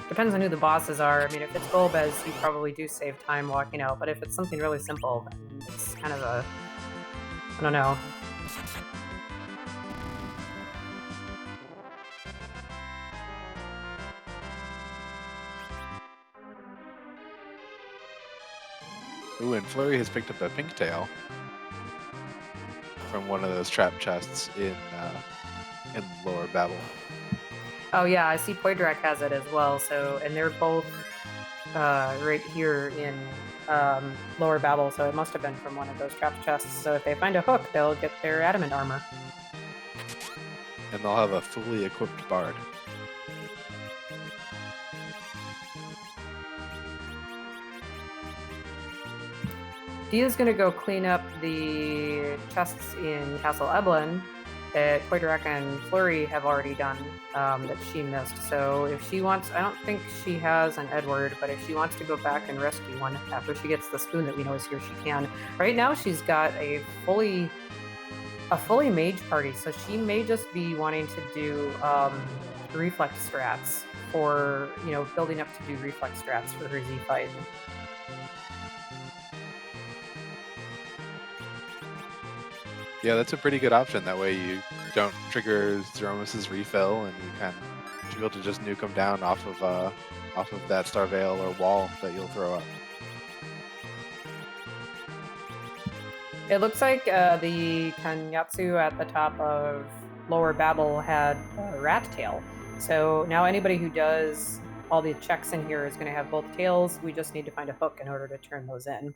Depends on who the bosses are. I mean, if it's Golbez, you probably do save time walking out, but if it's something really simple, then it's kind of I don't know. Ooh, and Flurry has picked up a pink tail from one of those trap chests in Lower Babel. Oh yeah, I see Poydrak has it as well. So, and they're both right here in Lower Babel. So it must have been from one of those trap chests. So if they find a hook, they'll get their adamant armor. And they'll have a fully equipped bard. Dia's going to go clean up the chests in Castle Eblin that Poydrak and Flurry have already done that she missed. So if she wants, I don't think she has an Edward, but if she wants to go back and rescue one after she gets the spoon that we know is here, she can. Right now she's got a fully mage party, so she may just be wanting to do reflex strats for, building up to do reflex strats for her Z fight. Yeah, that's a pretty good option. That way you don't trigger Zeromus's refill, and you can be able to just nuke him down off of that Star Veil or wall that you'll throw up. It looks like the Kanyatsu at the top of Lower Babel had a rat tail. So now anybody who does all the checks in here is going to have both tails. We just need to find a hook in order to turn those in.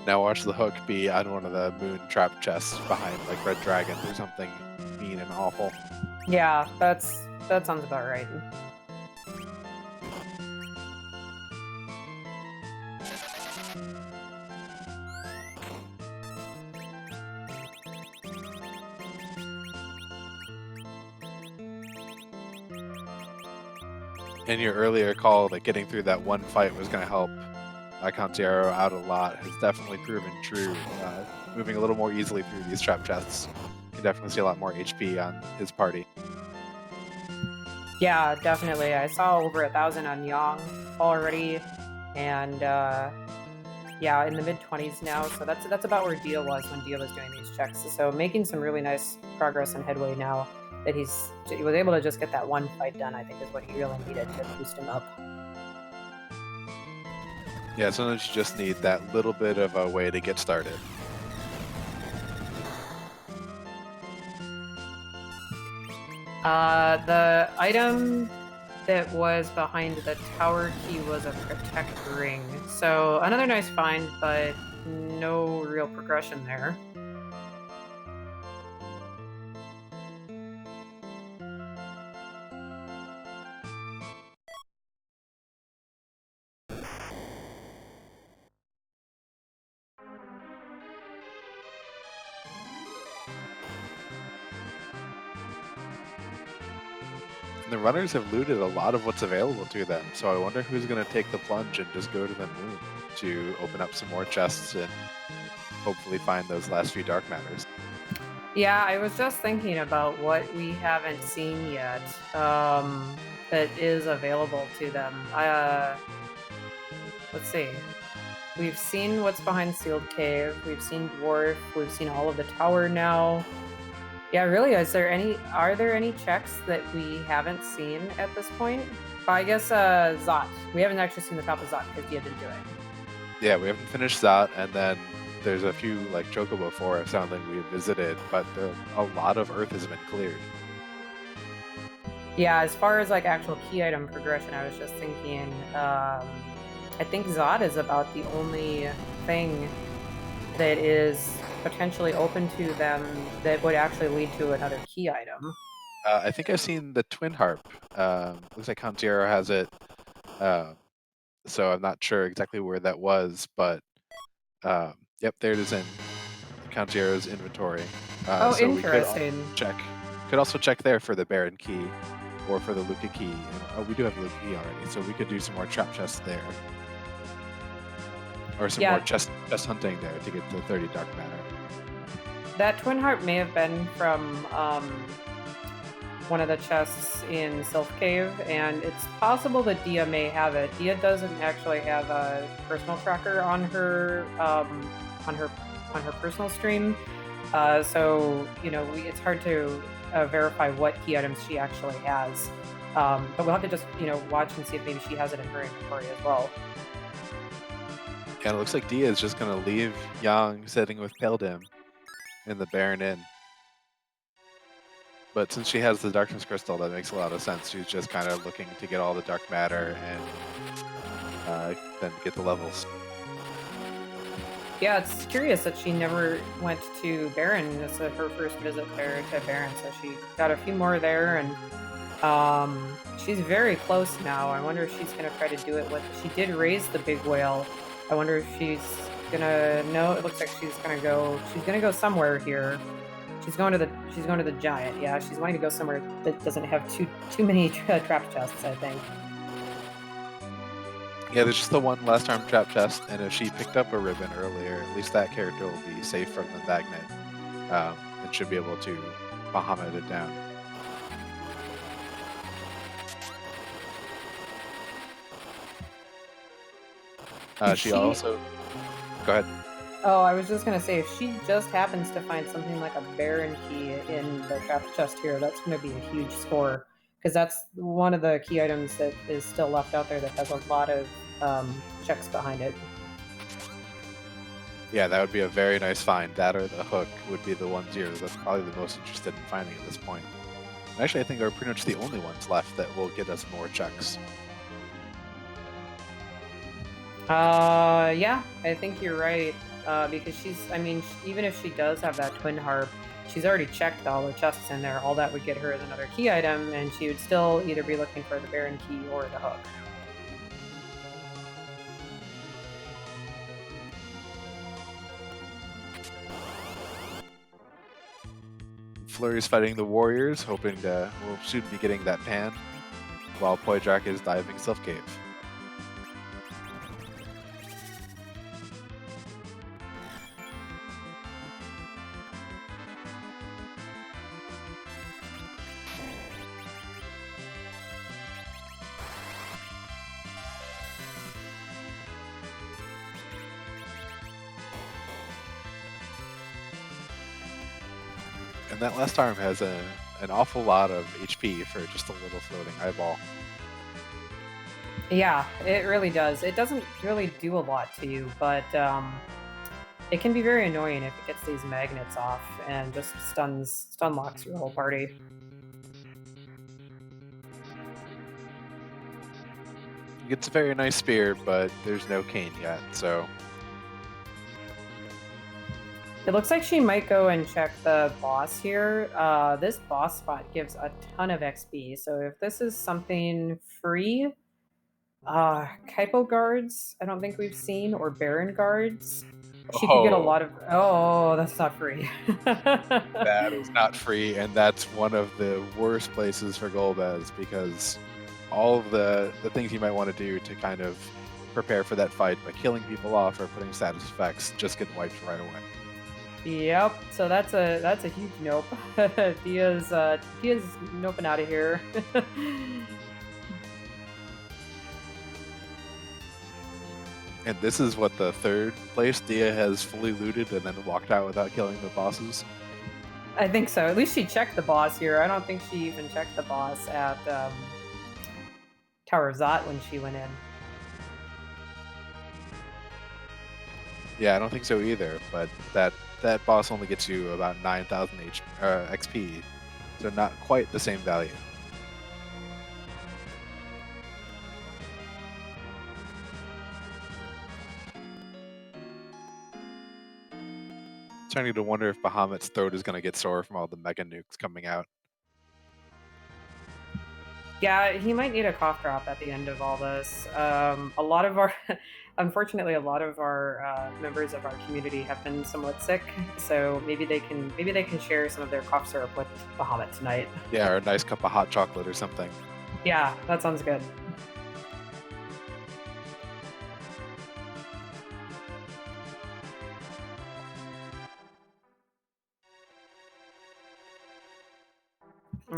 Now watch the hook be on one of the moon trap chests behind like red dragons or something mean and awful. Yeah, that sounds about right. in your earlier call that getting through that one fight was going to help Kantiero out a lot has definitely proven true. Moving a little more easily through these trap chests, you can definitely see a lot more HP on his party. Yeah, definitely. I saw over 1,000 on Yang already, and yeah, in the mid-20s now. So that's about where Dia was when Dia was doing these checks. So making some really nice progress and headway now that he was able to just get that one fight done. I think is what he really needed to boost him up. Yeah, sometimes you just need that little bit of a way to get started. The item that was behind the tower key was a protect ring. So another nice find, but no real progression there. And the runners have looted a lot of what's available to them, so I wonder who's going to take the plunge and just go to the moon to open up some more chests and hopefully find those last few dark matters. Yeah, I was just thinking about what we haven't seen yet that is available to them. Let's see. We've seen what's behind Sealed Cave. We've seen Dwarf. We've seen all of the tower now. Yeah, really, are there any checks that we haven't seen at this point? I guess Zot. We haven't actually seen the top of Zot because Dia didn't do it. Yeah, we haven't finished Zot, and then there's a few like Chocobo Forest sound like we had visited, but a lot of Earth has been cleared. Yeah, as far as like actual key item progression, I was just thinking, I think Zod is about the only thing that is potentially open to them that would actually lead to another key item. I think I've seen the Twin Harp. Looks like Kantiero has it, so I'm not sure exactly where that was, but yep, there it is in Kantiero's inventory. Oh, so interesting. We could also check there for the Baron key or for the Luca key. And, we do have the Luca key already, so we could do some more trap chests there. Or some more chest hunting there to get to 30 dark matter. That Twin Harp may have been from one of the chests in Sylph Cave, and it's possible that Dia may have it. Dia doesn't actually have a personal tracker on her personal stream, so it's hard to verify what key items she actually has. But we'll have to just watch and see if maybe she has it in her inventory as well. And it looks like Dia is just going to leave Yang sitting with Peldim in the Baron Inn. But since she has the Darkness Crystal, that makes a lot of sense. She's just kind of looking to get all the dark matter and then get the levels. Yeah, it's curious that she never went to Baron. This is her first visit there to Baron, so she got a few more there, and she's very close now. I wonder if she's going to try to do it with... She did raise the big whale. I wonder if she's gonna... No, it looks like she's gonna go somewhere here. She's going to the giant. Yeah, she's going to go somewhere that doesn't have too many trap chests, I think. Yeah, there's just the one last arm trap chest, and if she picked up a ribbon earlier, at least that character will be safe from the magnet and should be able to Bahamut it down. She also... Go ahead. Oh, I was just going to say, if she just happens to find something like a Baron key in the trap chest here, that's going to be a huge score. Because that's one of the key items that is still left out there that has a lot of checks behind it. Yeah, that would be a very nice find. That or the hook would be the ones that's probably the most interested in finding at this point. And actually, I think are pretty much the only ones left that will get us more checks. Yeah, I think you're right. Because even if she does have that Twin Harp, she's already checked all the chests in there. All that would get her is another key item, and she would still either be looking for the Baron key or the hook. Flurry's fighting the warriors, hoping we'll soon be getting that pan. while Poydrak is diving Sylph Cave. And that last arm has an awful lot of HP for just a little floating eyeball. Yeah, it really does. It doesn't really do a lot to you, but it can be very annoying if it gets these magnets off and just stun locks your whole party. It's a very nice spear, but there's no Kmain yet, so... It looks like she might go and check the boss here. This boss spot gives a ton of XP, so if this is something free, Kypo guards, I don't think we've seen, or Baron guards. She could get a lot of... Oh, that's not free. That is not free, and that's one of the worst places for Golbez, because all of the things you might want to do to kind of prepare for that fight by killing people off or putting status effects just get wiped right away. Yep, so that's a huge nope. Dia's noping out of here. And this is what, the third place Dia has fully looted and then walked out without killing the bosses? I think so. At least she checked the boss here. I don't think she even checked the boss at Tower of Zot when she went in. Yeah, I don't think so either, but that boss only gets you about 9,000 XP, so not quite the same value. Starting to wonder if Bahamut's throat is going to get sore from all the mega nukes coming out. Yeah, he might need a cough drop at the end of all this. A lot of our, unfortunately, a lot of our members of our community have been somewhat sick, so maybe they can share some of their cough syrup with Bahamut tonight. Yeah, or a nice cup of hot chocolate or something. Yeah, that sounds good.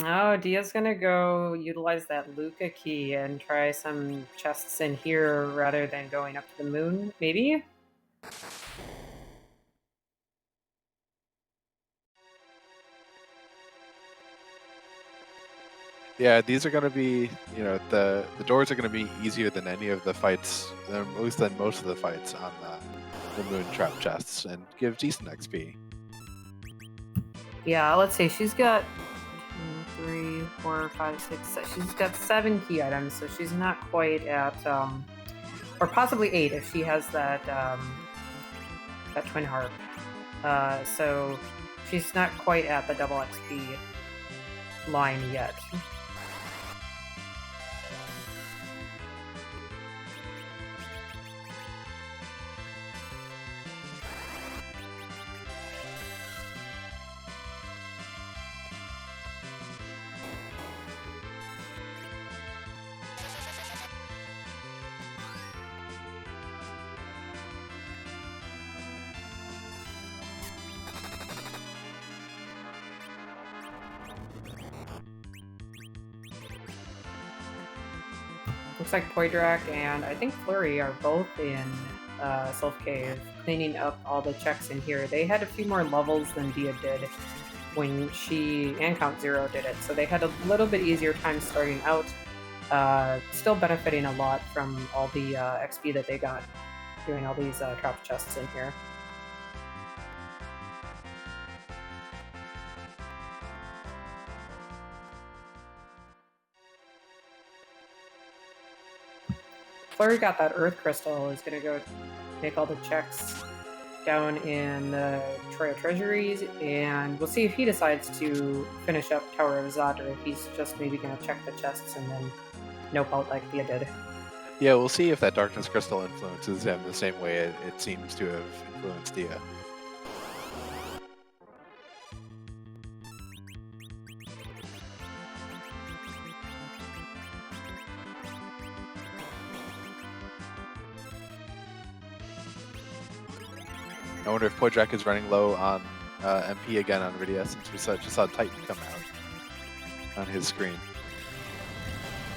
Oh, Dia's gonna go utilize that Luca key and try some chests in here rather than going up to the moon, maybe? Yeah, these are going to be, the doors are going to be easier than any of the fights, at least than most of the fights on the moon trap chests, and give decent XP. Yeah, let's see. She's got 2, 3, 4, 5, 6. She's got 7 key items, so she's not quite at, or possibly 8 if she has that that twin harp. So she's not quite at the double XP line yet. Looks like Poydrak and I think Flurry are both in Sylph Cave, cleaning up all the checks in here. They had a few more levels than Dia did when she and Count Zero did it, so they had a little bit easier time starting out, still benefiting a lot from all the XP that they got doing all these trap chests in here. Flurry got that Earth Crystal, is going to go make all the checks down in the Troya Treasuries, and we'll see if he decides to finish up Tower of Zot, or if he's just maybe going to check the chests and then nope out like Dia did. Yeah, we'll see if that Darkness Crystal influences him the same way it seems to have influenced Dia. I wonder if Podrak is running low on MP again on Rydia, since we just saw Titan come out on his screen.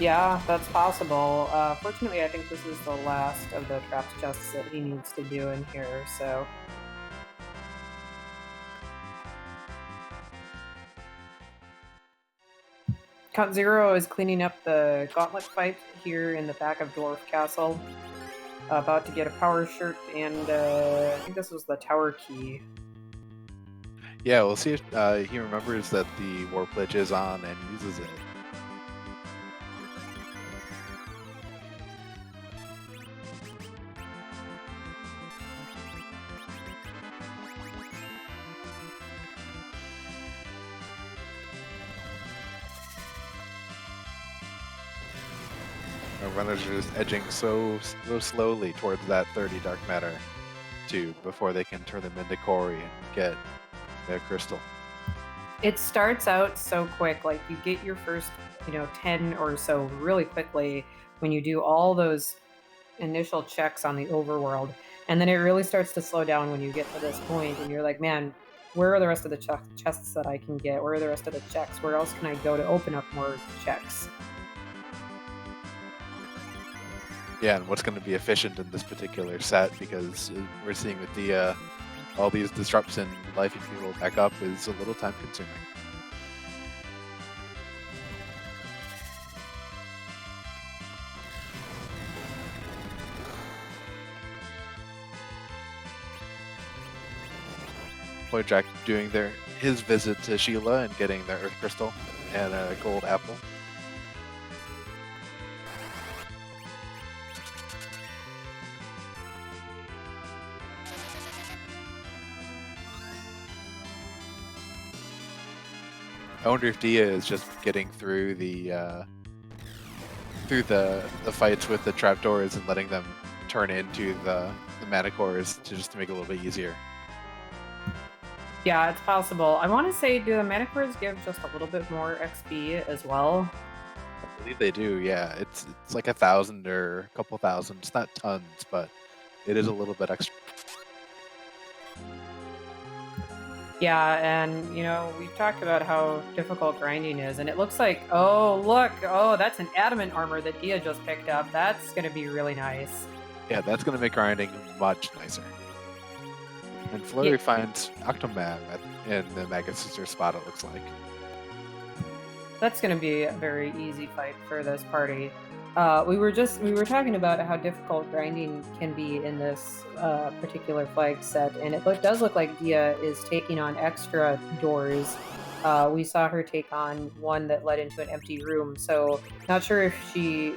Yeah, that's possible. Fortunately, I think this is the last of the trapped chests that he needs to do in here, so... Count Zero is cleaning up the gauntlet fight here in the back of Dwarf Castle. About to get a power shirt, and I think this was the tower key. Yeah, we'll see if he remembers that the Warp Lich is on and uses it. Our runners are just edging so slowly towards that 30 dark matter before they can turn them into Cory and get their crystal. It starts out so quick, like you get your first, 10 or so really quickly when you do all those initial checks on the overworld, and then it really starts to slow down when you get to this point, and you're like, man, where are the rest of the chests that I can get? Where are the rest of the checks? Where else can I go to open up more checks? Yeah, and what's going to be efficient in this particular set, because we're seeing with Dia, all these disrupts and lifing people back up is a little time consuming. Podrak doing his visit to Sheila and getting their Earth Crystal and a gold apple. I wonder if Dia is just getting through the fights with the trapdoors and letting them turn into the manticores to make it a little bit easier. Yeah, it's possible. I want to say, do the manticores give just a little bit more XP as well? I believe they do, yeah. It's like 1,000 or a couple thousand. It's not tons, but it is a little bit extra. Yeah, and, we've talked about how difficult grinding is, and it looks like, that's an adamant armor that Dia just picked up. That's going to be really nice. Yeah, that's going to make grinding much nicer. And Flurry finds Octomab in the Mega Sister spot, it looks like. That's going to be a very easy fight for this party. We were talking about how difficult grinding can be in this particular flag set, and it does look like Dia is taking on extra doors. We saw her take on one that led into an empty room, so not sure if she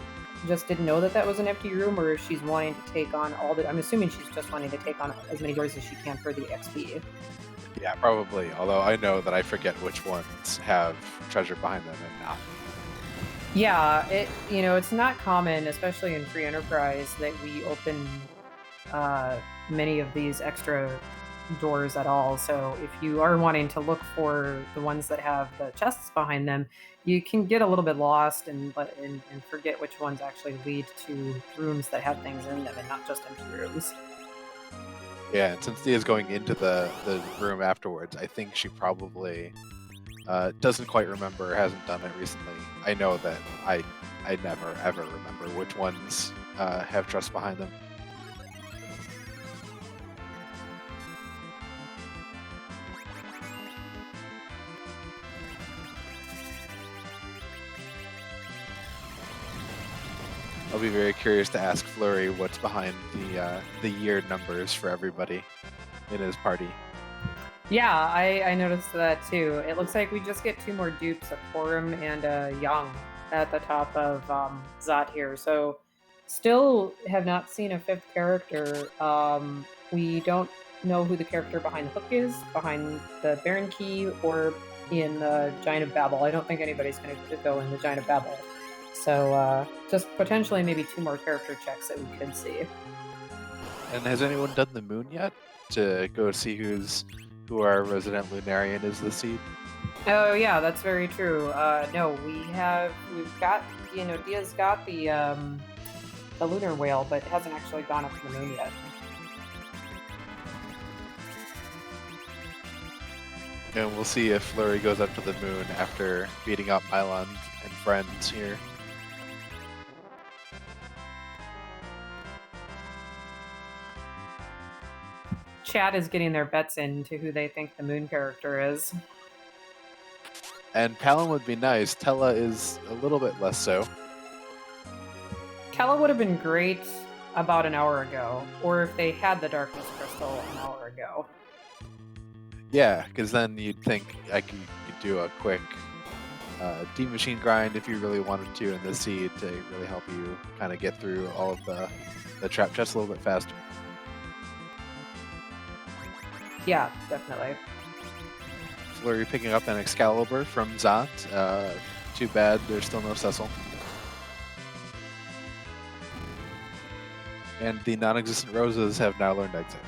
just didn't know that was an empty room, or if she's wanting to take on I'm assuming she's just wanting to take on as many doors as she can for the XP. Yeah, probably, although I know that I forget which ones have treasure behind them and not. Yeah, it's not common, especially in Free Enterprise, that we open many of these extra doors at all. So if you are wanting to look for the ones that have the chests behind them, you can get a little bit lost and forget which ones actually lead to rooms that have things in them and not just empty rooms. Yeah, and since Dia's going into the room afterwards, I think she probably doesn't quite remember, hasn't done it recently. I know that I never ever remember which ones have trust behind them. I'll be very curious to ask Flurry what's behind the year numbers for everybody in his party. Yeah, I noticed that too. It looks like we just get 2 more dupes, a Porum and a Yang at the top of Zot here. So still have not seen a 5th character. We don't know who the character behind the hook is, behind the Baron Key, or in the Giant of Babel. I don't think anybody's going to go in the Giant of Babel. So just potentially maybe 2 more character checks that we could see. And has anyone done the moon yet to go see who our resident Lunarian is this seed? Oh yeah, that's very true. No, we've got, Dia's got the lunar whale, but it hasn't actually gone up to the moon yet. And we'll see if Flurry goes up to the moon after beating up Mylon and friends here. Chat is getting their bets into who they think the moon character is. And Palin would be nice. Tella is a little bit less so. Kella would have been great about an hour ago, or if they had the darkness crystal an hour ago. Yeah, because then you'd think I could do a quick deep machine grind if you really wanted to in the seed to really help you kind of get through all of the trap chests a little bit faster. Yeah, definitely. Flurry picking up an Excalibur from Zant. Too bad there's still no Cecil. And the non-existent roses have now learned exit.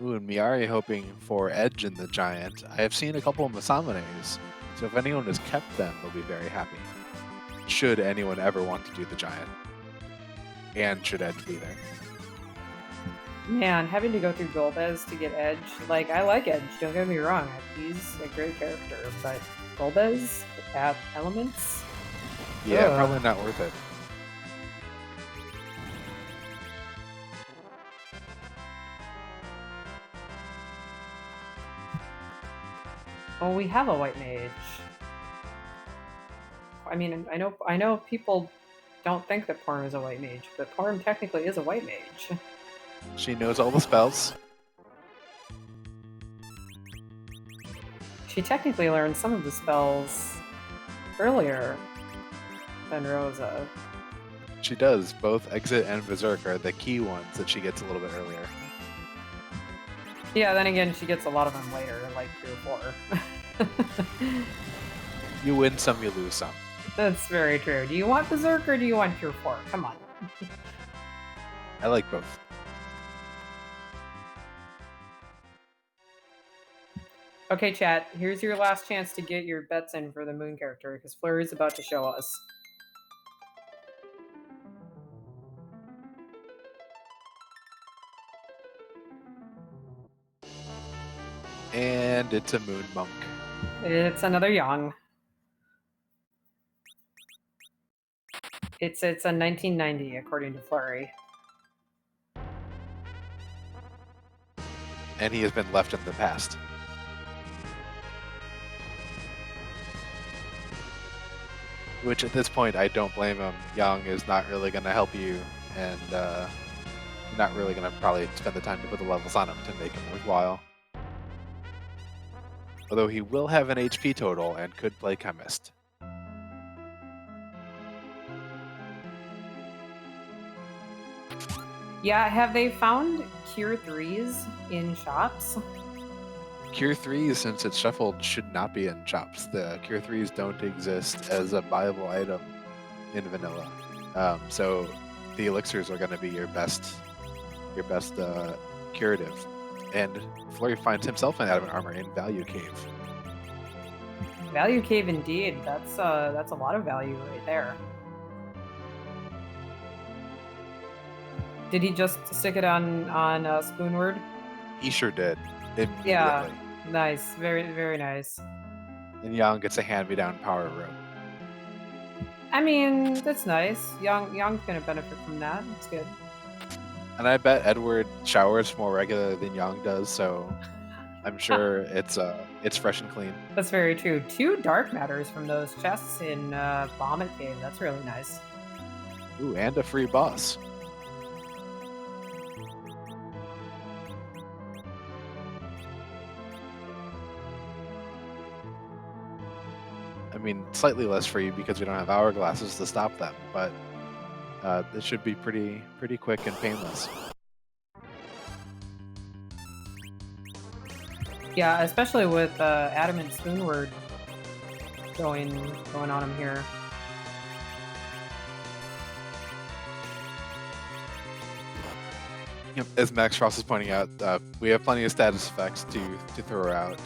Ooh, and Miari hoping for Edge in the Giant. I have seen a couple of Masamenes, so if anyone has kept them, they'll be very happy. Should anyone ever want to do the Giant. And should Edge be there. Man, having to go through Golbez to get Edge, like, I like Edge, don't get me wrong, he's a great character, but Golbez at Elements? Yeah, probably not worth it. Oh, we have a white mage. I mean, I know people don't think that Parm is a white mage, but Parm technically is a white mage. She knows all the spells. She technically learned some of the spells earlier than Rosa. She does. Both Exit and Berserk are the key ones that she gets a little bit earlier. Yeah, then again, she gets a lot of them later, like 3 or 4. You win some, you lose some. That's very true. Do you want Berserk or do you want Cure 4? Come on. I like both. Okay, chat, here's your last chance to get your bets in for the moon character, because Flurry's about to show us. And it's a Moon Monk. It's another Yang. It's a 1990, according to Flurry. And he has been left in the past. Which at this point, I don't blame him. Yang is not really going to help you, and you're not really going to probably spend the time to put the levels on him to make him worthwhile. Although he will have an HP total and could play Chemist. Yeah, have they found Cure 3s in shops? Cure 3s, since it's shuffled, should not be in shops. The Cure 3s don't exist as a viable item in vanilla. So the elixirs are going to be your best curative. And Flurry finds himself in adamant armor in Value Cave. Value Cave, indeed. That's a lot of value right there. Did he just stick it on Spoonward? He sure did. Immediately. Yeah, nice. Very, very nice. And Yang gets a hand-me-down power rope. I mean, that's nice. Yang's gonna benefit from that. It's good. And I bet Edward showers more regularly than Yang does, so I'm sure it's fresh and clean. That's very true. 2 dark matters from those chests in Vomit Cave. That's really nice. Ooh, and a free boss. I mean, slightly less free because we don't have hourglasses to stop them, but it should be pretty quick and painless. Yeah, especially with Adamant Spoonward going on him here. Yep, as Max Frost is pointing out, we have plenty of status effects to throw out.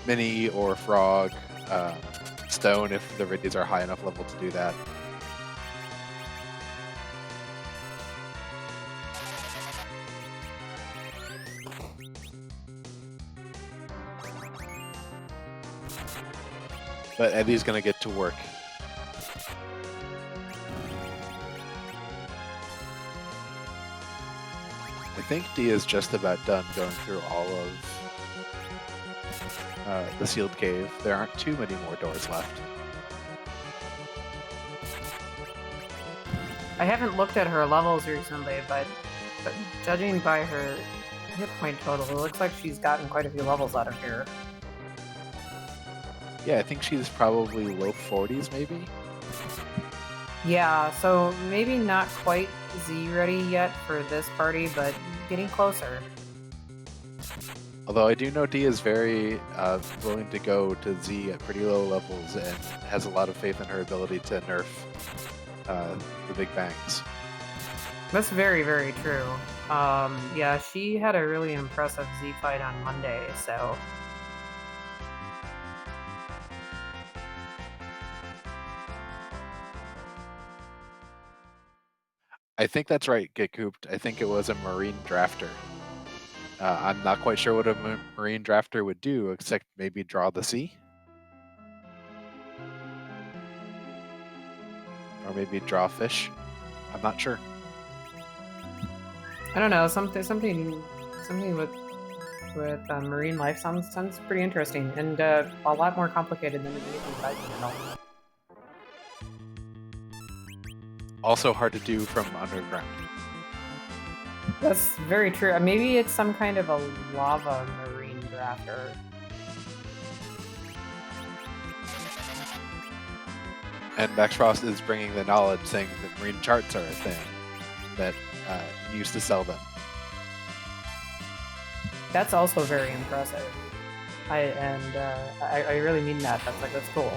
Mini or Frog, stone if the Riddies are high enough level to do that. But Eddie's gonna get to work. I think Dia is just about done going through all of the sealed cave. There aren't too many more doors left. I haven't looked at her levels recently, but judging by her hit point total, it looks like she's gotten quite a few levels out of here. Yeah, I think she's probably low 40s, maybe? Yeah, so maybe not quite Z ready yet for this party, but getting closer. Although I do know Dia is very willing to go to Z at pretty low levels and has a lot of faith in her ability to nerf the big bangs. That's very, very true. Yeah, she had a really impressive Z fight on Monday, so... I think that's right, Get Cooped. I think it was a Marine Drafter. I'm not quite sure what a Marine Drafter would do, except maybe draw the sea. Or maybe draw fish. I'm not sure. I don't know, something with marine life sounds pretty interesting, and a lot more complicated than anything I can know. Also hard to do from underground. That's very true. Maybe it's some kind of a lava marine drafter. And Max Frost is bringing the knowledge, saying that marine charts are a thing that used to sell them. That's also very impressive. I really mean that. That's cool.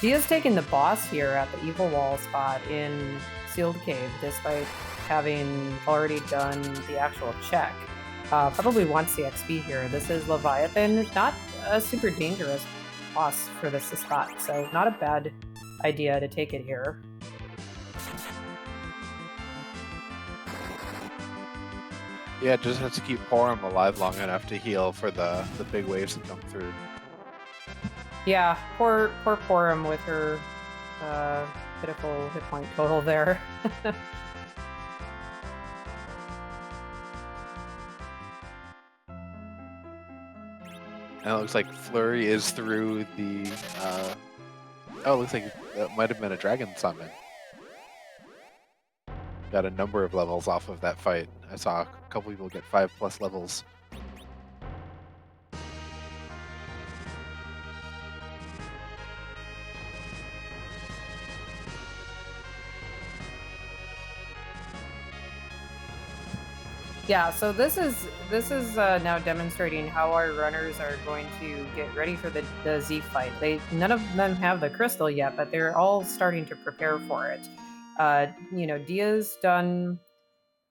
Dia's taking the boss here at the Evil Wall spot in Sealed Cave, despite having already done the actual check. Probably wants the XP here. This is Leviathan, not a super dangerous boss for this spot, so not a bad idea to take it here. Yeah, just has to keep Porum alive long enough to heal for the big waves that come through. Yeah, poor Porum with her pitiful hit point total there. And it looks like Flurry is through the... oh, it looks like that might have been a Dragon Summon. Got a number of levels off of that fight. I saw a couple people get 5+ levels. Yeah, so this is now demonstrating how our runners are going to get ready for the Z fight. None of them have the crystal yet, but they're all starting to prepare for it. Dia's done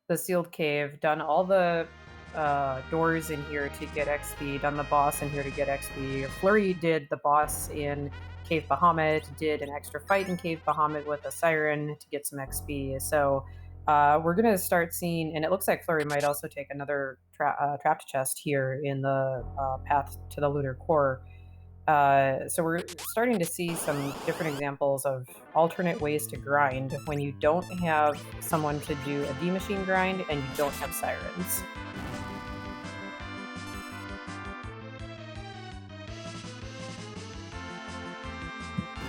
the sealed cave, done all the doors in here to get XP, done the boss in here to get XP. Flurry did the boss in Cave Bahamut, did an extra fight in Cave Bahamut with a siren to get some XP. So we're going to start seeing, and it looks like Flurry might also take another trapped chest here in the path to the lunar core. So we're starting to see some different examples of alternate ways to grind when you don't have someone to do a D-machine grind and you don't have sirens.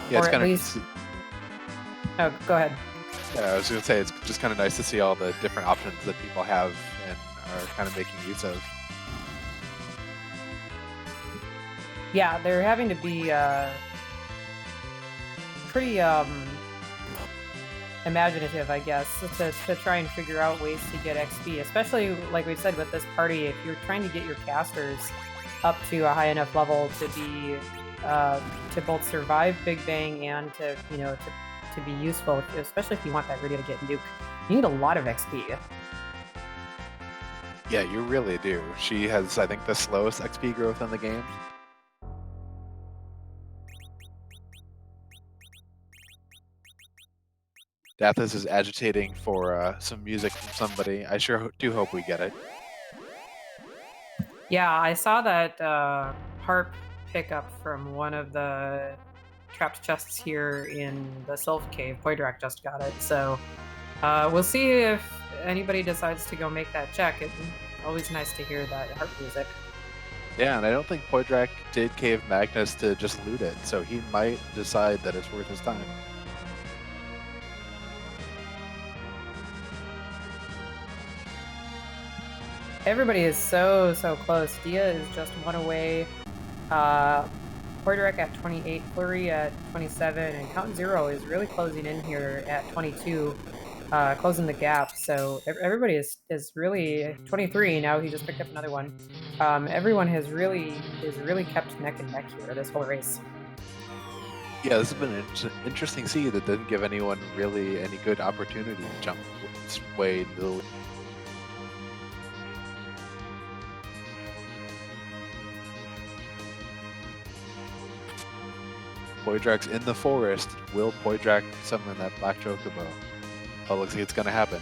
Yeah, or at least... Oh, go ahead. Yeah, I was going to say, it's just kind of nice to see all the different options that people have and are kind of making use of. Yeah, they're having to be pretty imaginative, I guess, to try and figure out ways to get XP. Especially, like we said, with this party, if you're trying to get your casters up to a high enough level to be to both survive Big Bang and to be useful, especially if you want that Riddia to get nuked, you need a lot of XP. Yeah, you really do. She has, I think, the slowest XP growth in the game. Dathis is agitating for some music from somebody. I sure do hope we get it. Yeah, I saw that harp pickup from one of the trapped chests here in the Sylph Cave. Poydrak just got it, so we'll see if anybody decides to go make that check. It's always nice to hear that harp music. Yeah, and I don't think Poydrak did Cave Magnus to just loot it, so he might decide that it's worth his time. Everybody is so close. Dia is just one away. Poydrak at 28, Flurry at 27, and Count Zero is really closing in here at 22, closing the gap. So everybody is really 23 now. He just picked up another one. Everyone is really kept neck and neck here this whole race. Yeah, this has been an interesting seed that didn't give anyone really any good opportunity to jump its way into the lead. Poydrak's in the forest. Will Poydrak summon that black chocobo? Oh, looks like it's gonna happen.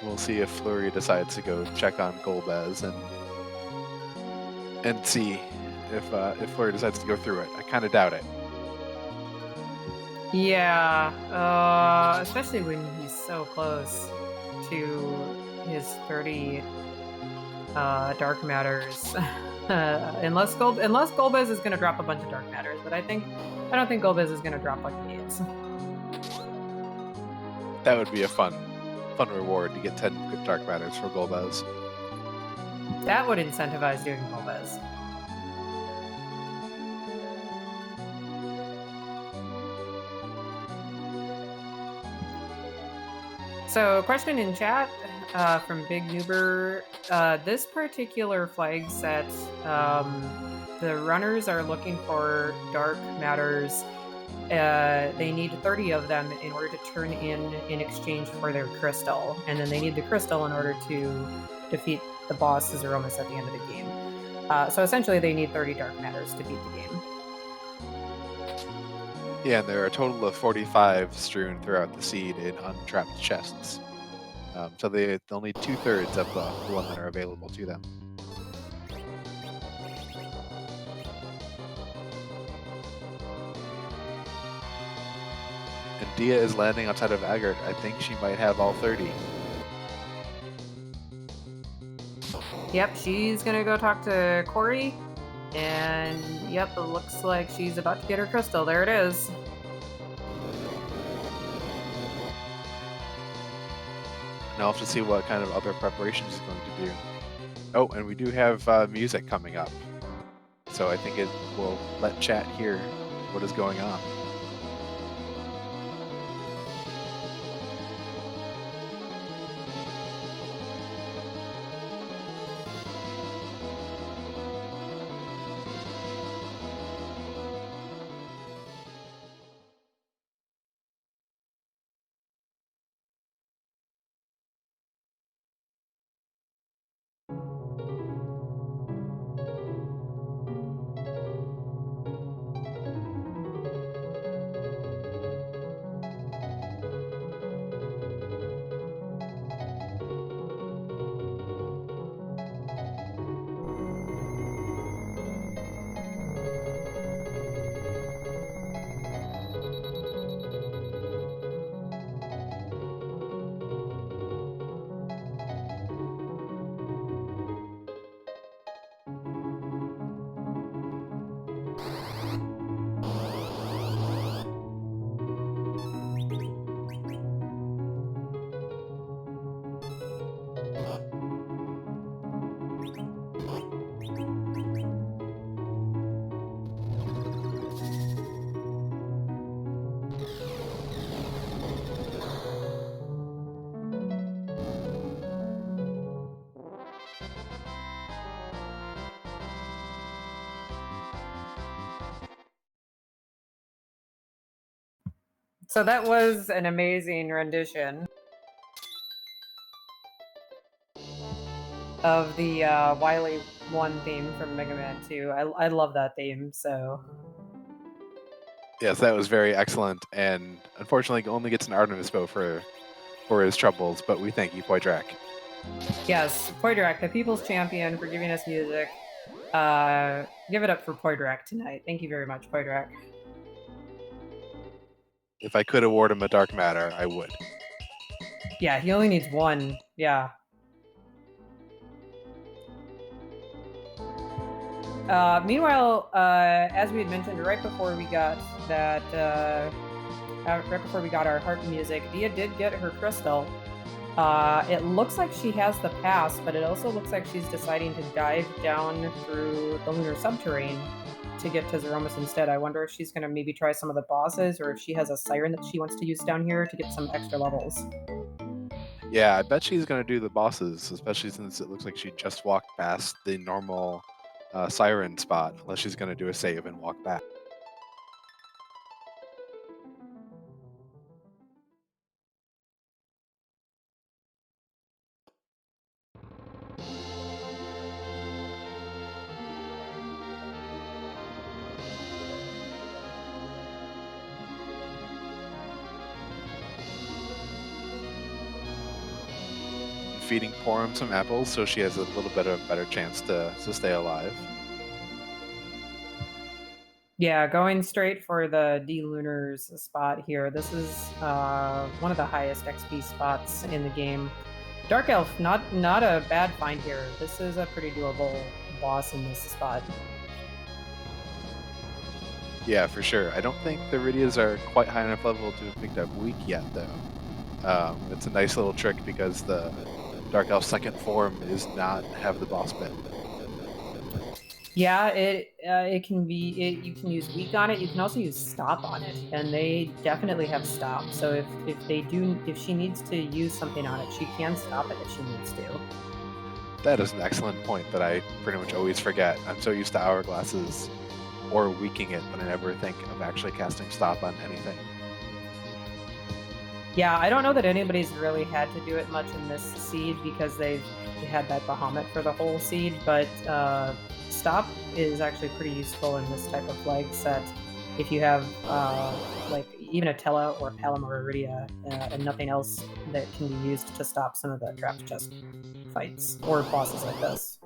We'll see if Flurry decides to go check on Golbez and see if Flurry decides to go through it. I kind of doubt it. Yeah, especially when he's so close to his 30 dark matters. unless Golbez is gonna drop a bunch of dark matters, but I don't think Golbez is gonna drop like he is. That would be a fun reward to get 10 good dark matters for Golbez. That would incentivize doing Golbez. So, question in chat from Big Noober. This particular flag set, the runners are looking for dark matters. They need 30 of them in order to turn in exchange for their crystal. And then they need the crystal in order to defeat the boss Zeromus at the end of the game. So essentially, they need 30 dark matters to beat the game. Yeah, and there are a total of 45 strewn throughout the seed in untrapped chests. So they'll need 2/3 of the one that are available to them. And Dia is landing outside of Agert. I think she might have all 30. Yep, she's gonna go talk to Corey. And yep, it looks like she's about to get her crystal. There it is. Now I'll have to see what kind of other preparations he's going to do. Oh, and we do have music coming up. So I think it will let chat hear what is going on. So that was an amazing rendition of the Wily 1 theme from Mega Man 2. I love that theme, so... Yes, that was very excellent, and unfortunately only gets an Artemis bow for his troubles, but we thank you, Poydrak. Yes, Poydrak, the people's champion, for giving us music. Give it up for Poydrak tonight. Thank you very much, Poydrak. If I could award him a Dark Matter, I would. Yeah, he only needs one. Yeah. Meanwhile, as we had mentioned right before we got that, right before we got our harp music, Dia did get her crystal. It looks like she has the pass, but it also looks like she's deciding to dive down through the lunar subterrane to get to Zeromus instead. I wonder if she's going to maybe try some of the bosses, or if she has a siren that she wants to use down here to get some extra levels. Yeah, I bet she's going to do the bosses, especially since it looks like she just walked past the normal siren spot, unless she's going to do a save and walk back. Feeding Porum some apples so she has a little bit of a better chance to stay alive. Yeah, going straight for the D-Lunars spot here. This is one of the highest XP spots in the game. Dark Elf, not a bad find here. This is a pretty doable boss in this spot. Yeah, for sure. I don't think the Rydias are quite high enough level to have picked up weak yet, though. It's a nice little trick because the Dark Elf's second form is not have the boss bit. Yeah, it can be. You can use weak on it. You can also use stop on it, and they definitely have stop. So if she needs to use something on it, she can stop it if she needs to. That is an excellent point that I pretty much always forget. I'm so used to hourglasses or weaking it, but I never think of actually casting stop on anything. Yeah, I don't know that anybody's really had to do it much in this seed because they've had that Bahamut for the whole seed, but stop is actually pretty useful in this type of flag set. If you have like even a Tella or Palom or Iridia and nothing else that can be used to stop some of the trapped chest fights or bosses like this.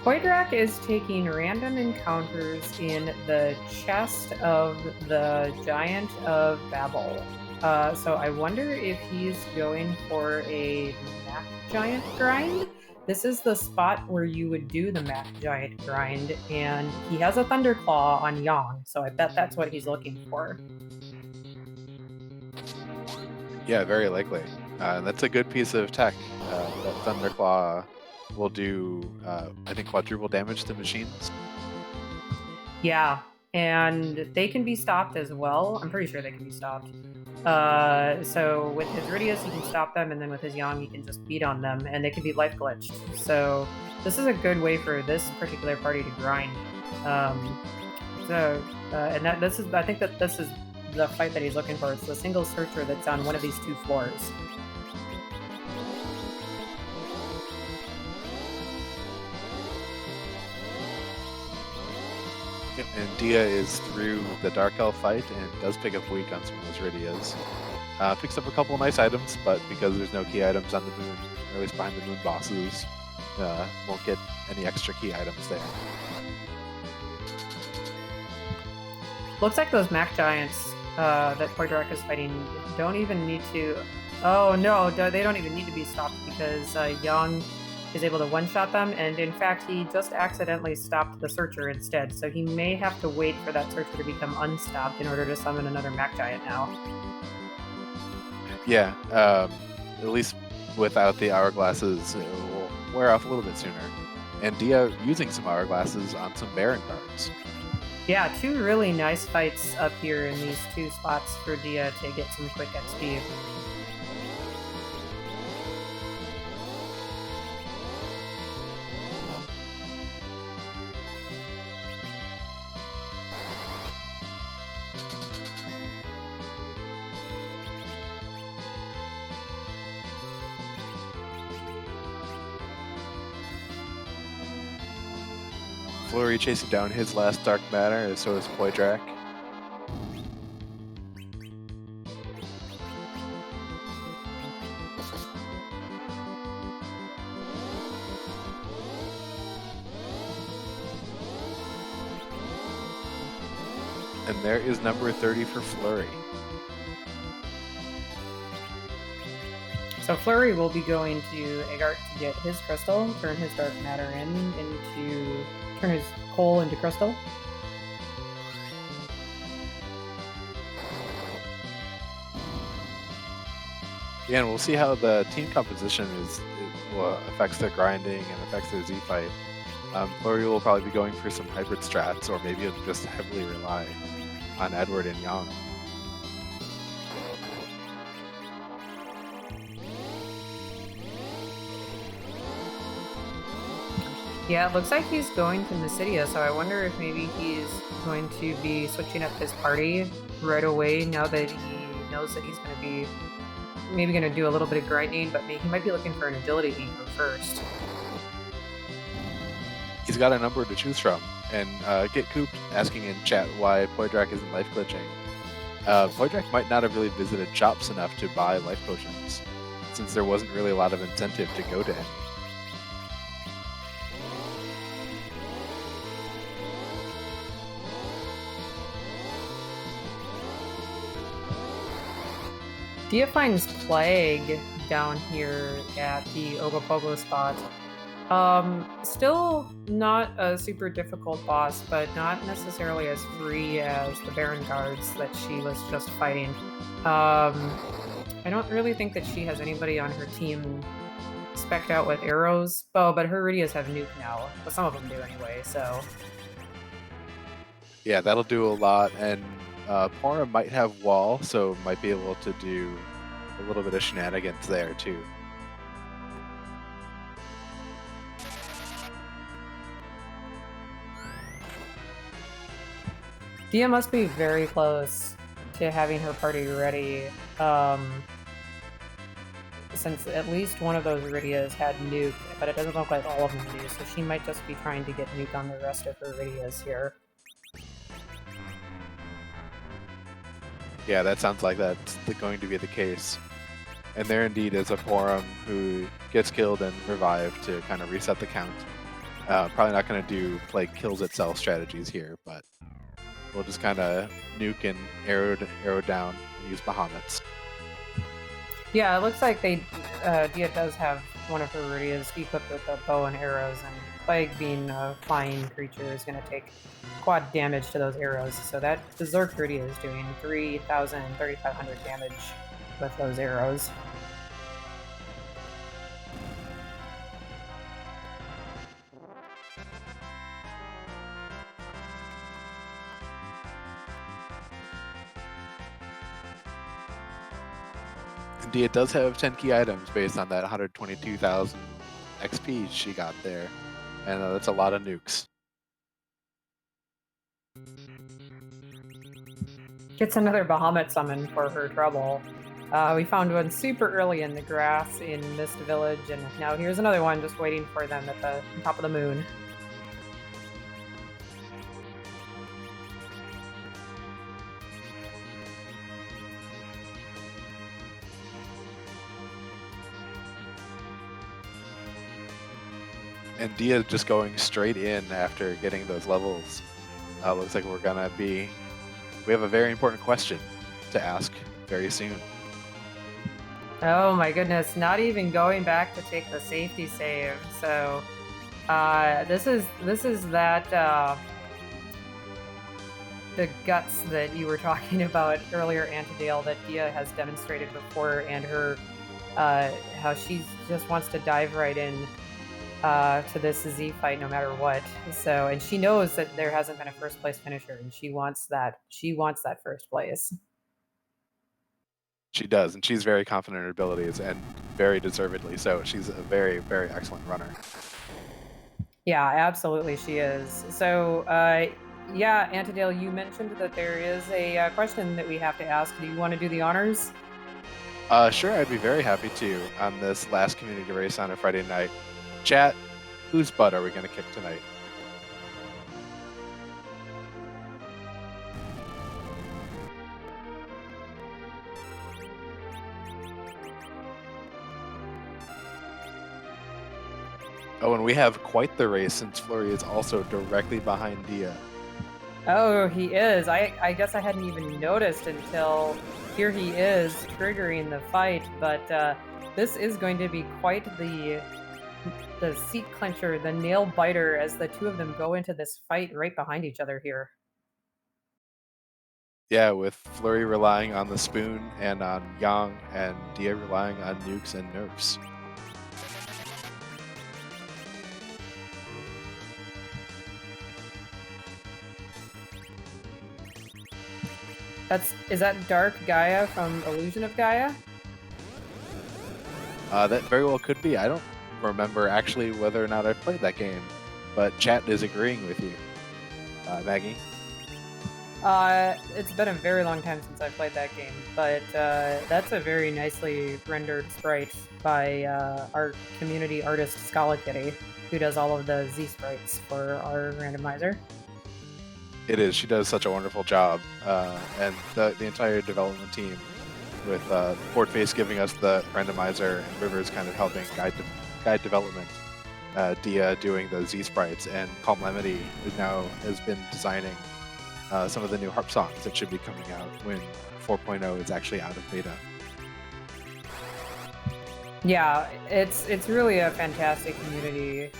Poydrak is taking random encounters in the chest of the Giant of Babel. So I wonder if he's going for a Mac Giant grind. This is the spot where you would do the Mac Giant grind, and he has a Thunderclaw on Yang, so I bet that's what he's looking for. Yeah, very likely. That's a good piece of tech. That Thunderclaw will do, I think, quadruple damage to machines. Yeah, and they can be stopped as well. I'm pretty sure they can be stopped. So with his Rydias, he can stop them, and then with his Yang, he can just beat on them, and they can be life glitched. So this is a good way for this particular party to grind. And I think that this is the fight that he's looking for. It's the single searcher that's on one of these two floors. And Dia is through the Dark Elf fight and does pick up weak on some of those Rydias. Picks up a couple nice items, but because there's no key items on the moon, or at least behind the moon bosses, won't get any extra key items there. Looks like those Mac Giants that Poydrak is fighting don't even need to... Oh no, they don't even need to be stopped because Yang is able to one-shot them, and in fact he just accidentally stopped the Searcher instead, so he may have to wait for that Searcher to become unstopped in order to summon another Mac Giant now. Yeah, at least without the hourglasses, it will wear off a little bit sooner. And Dia using some hourglasses on some Baron cards. Yeah, two really nice fights up here in these two spots for Dia to get some quick XP. Flurry chasing down his last dark matter, and so is Poydrak. And there is number 30 for Flurry. So Flurry will be going to Agart to get his crystal, turn his dark matter turn his coal into crystal. Yeah, and we'll see how the team composition affects their grinding and affects their Z fight. Flurry will probably be going for some hybrid strats, or maybe it'll just heavily rely on Edward and Yang. Yeah, it looks like he's going to Mysidia, so I wonder if maybe he's going to be switching up his party right away now that he knows that he's going to be maybe going to do a little bit of grinding, but he might be looking for an ability anchor first. He's got a number to choose from, and Get Coop asking in chat why Poydrak isn't life glitching. Poydrak might not have really visited shops enough to buy life potions, since there wasn't really a lot of incentive to go to any. Dia finds Plague down here at the Ogopogo spot. Still not a super difficult boss, but not necessarily as free as the Baron guards that she was just fighting. I don't really think that she has anybody on her team spec'd out with arrows. Oh, but her Iridias have nuke now. But some of them do anyway, so... Yeah, that'll do a lot, and Pora might have wall, so might be able to do a little bit of shenanigans there, too. Dia must be very close to having her party ready, since at least one of those Iridias had nuke, but it doesn't look like all of them do, so she might just be trying to get nuke on the rest of her Iridias here. Yeah, that sounds like that's going to be the case. And there indeed is a Porum who gets killed and revived to kind of reset the count. Probably not going to do Plague kills itself strategies here, but we'll just kind of nuke and arrow down and use Bahamut's. Yeah, it looks like Dia does have one of her Iridias equipped with a bow and arrows, and Plague being a flying creature is going to take quad damage to those arrows. So that Berserk Iridia is doing 3,000 and 3,500 damage with those arrows. Dia does have 10 key items based on that 122,000 XP she got there, and that's a lot of nukes. Gets another Bahamut summon for her trouble. We found one super early in the grass in Mist Village, and now here's another one just waiting for them at the top of the moon. And Dia just going straight in after getting those levels. Looks like we have a very important question to ask very soon. Oh my goodness, not even going back to take the safety save. So this is that the guts that you were talking about earlier, Antidale, that Dia has demonstrated before, and her how she just wants to dive right in to this Z fight no matter what. So, and she knows that there hasn't been a first place finisher, and she wants that first place. She does, and she's very confident in her abilities, and very deservedly so. She's a very, very excellent runner. Yeah, absolutely she is. So, yeah, Antidale, you mentioned that there is a question that we have to ask. Do you want to do the honors? Sure, I'd be very happy to on this last community race on a Friday night. Chat, whose butt are we going to kick tonight? Oh, and we have quite the race since Flurry is also directly behind Dia. Oh, he is. I guess I hadn't even noticed until here he is triggering the fight, but this is going to be quite the seat clencher, the nail biter, as the two of them go into this fight right behind each other here. Yeah, with Flurry relying on the spoon and on Yang, and Dia relying on nukes and nerfs. Is that Dark Gaia from Illusion of Gaia? That very well could be. I don't remember actually whether or not I've played that game, but chat is agreeing with you. Maggie? It's been a very long time since I played that game, but that's a very nicely rendered sprite by our community artist Scala Kitty, who does all of the Z sprites for our randomizer. It is. She does such a wonderful job, and the entire development team, with Portface giving us the randomizer and Rivers kind of helping guide development. Dia doing the Z sprites, and Calm Lemony has been designing some of the new harp songs that should be coming out when 4.0 is actually out of beta. Yeah, it's really a fantastic community,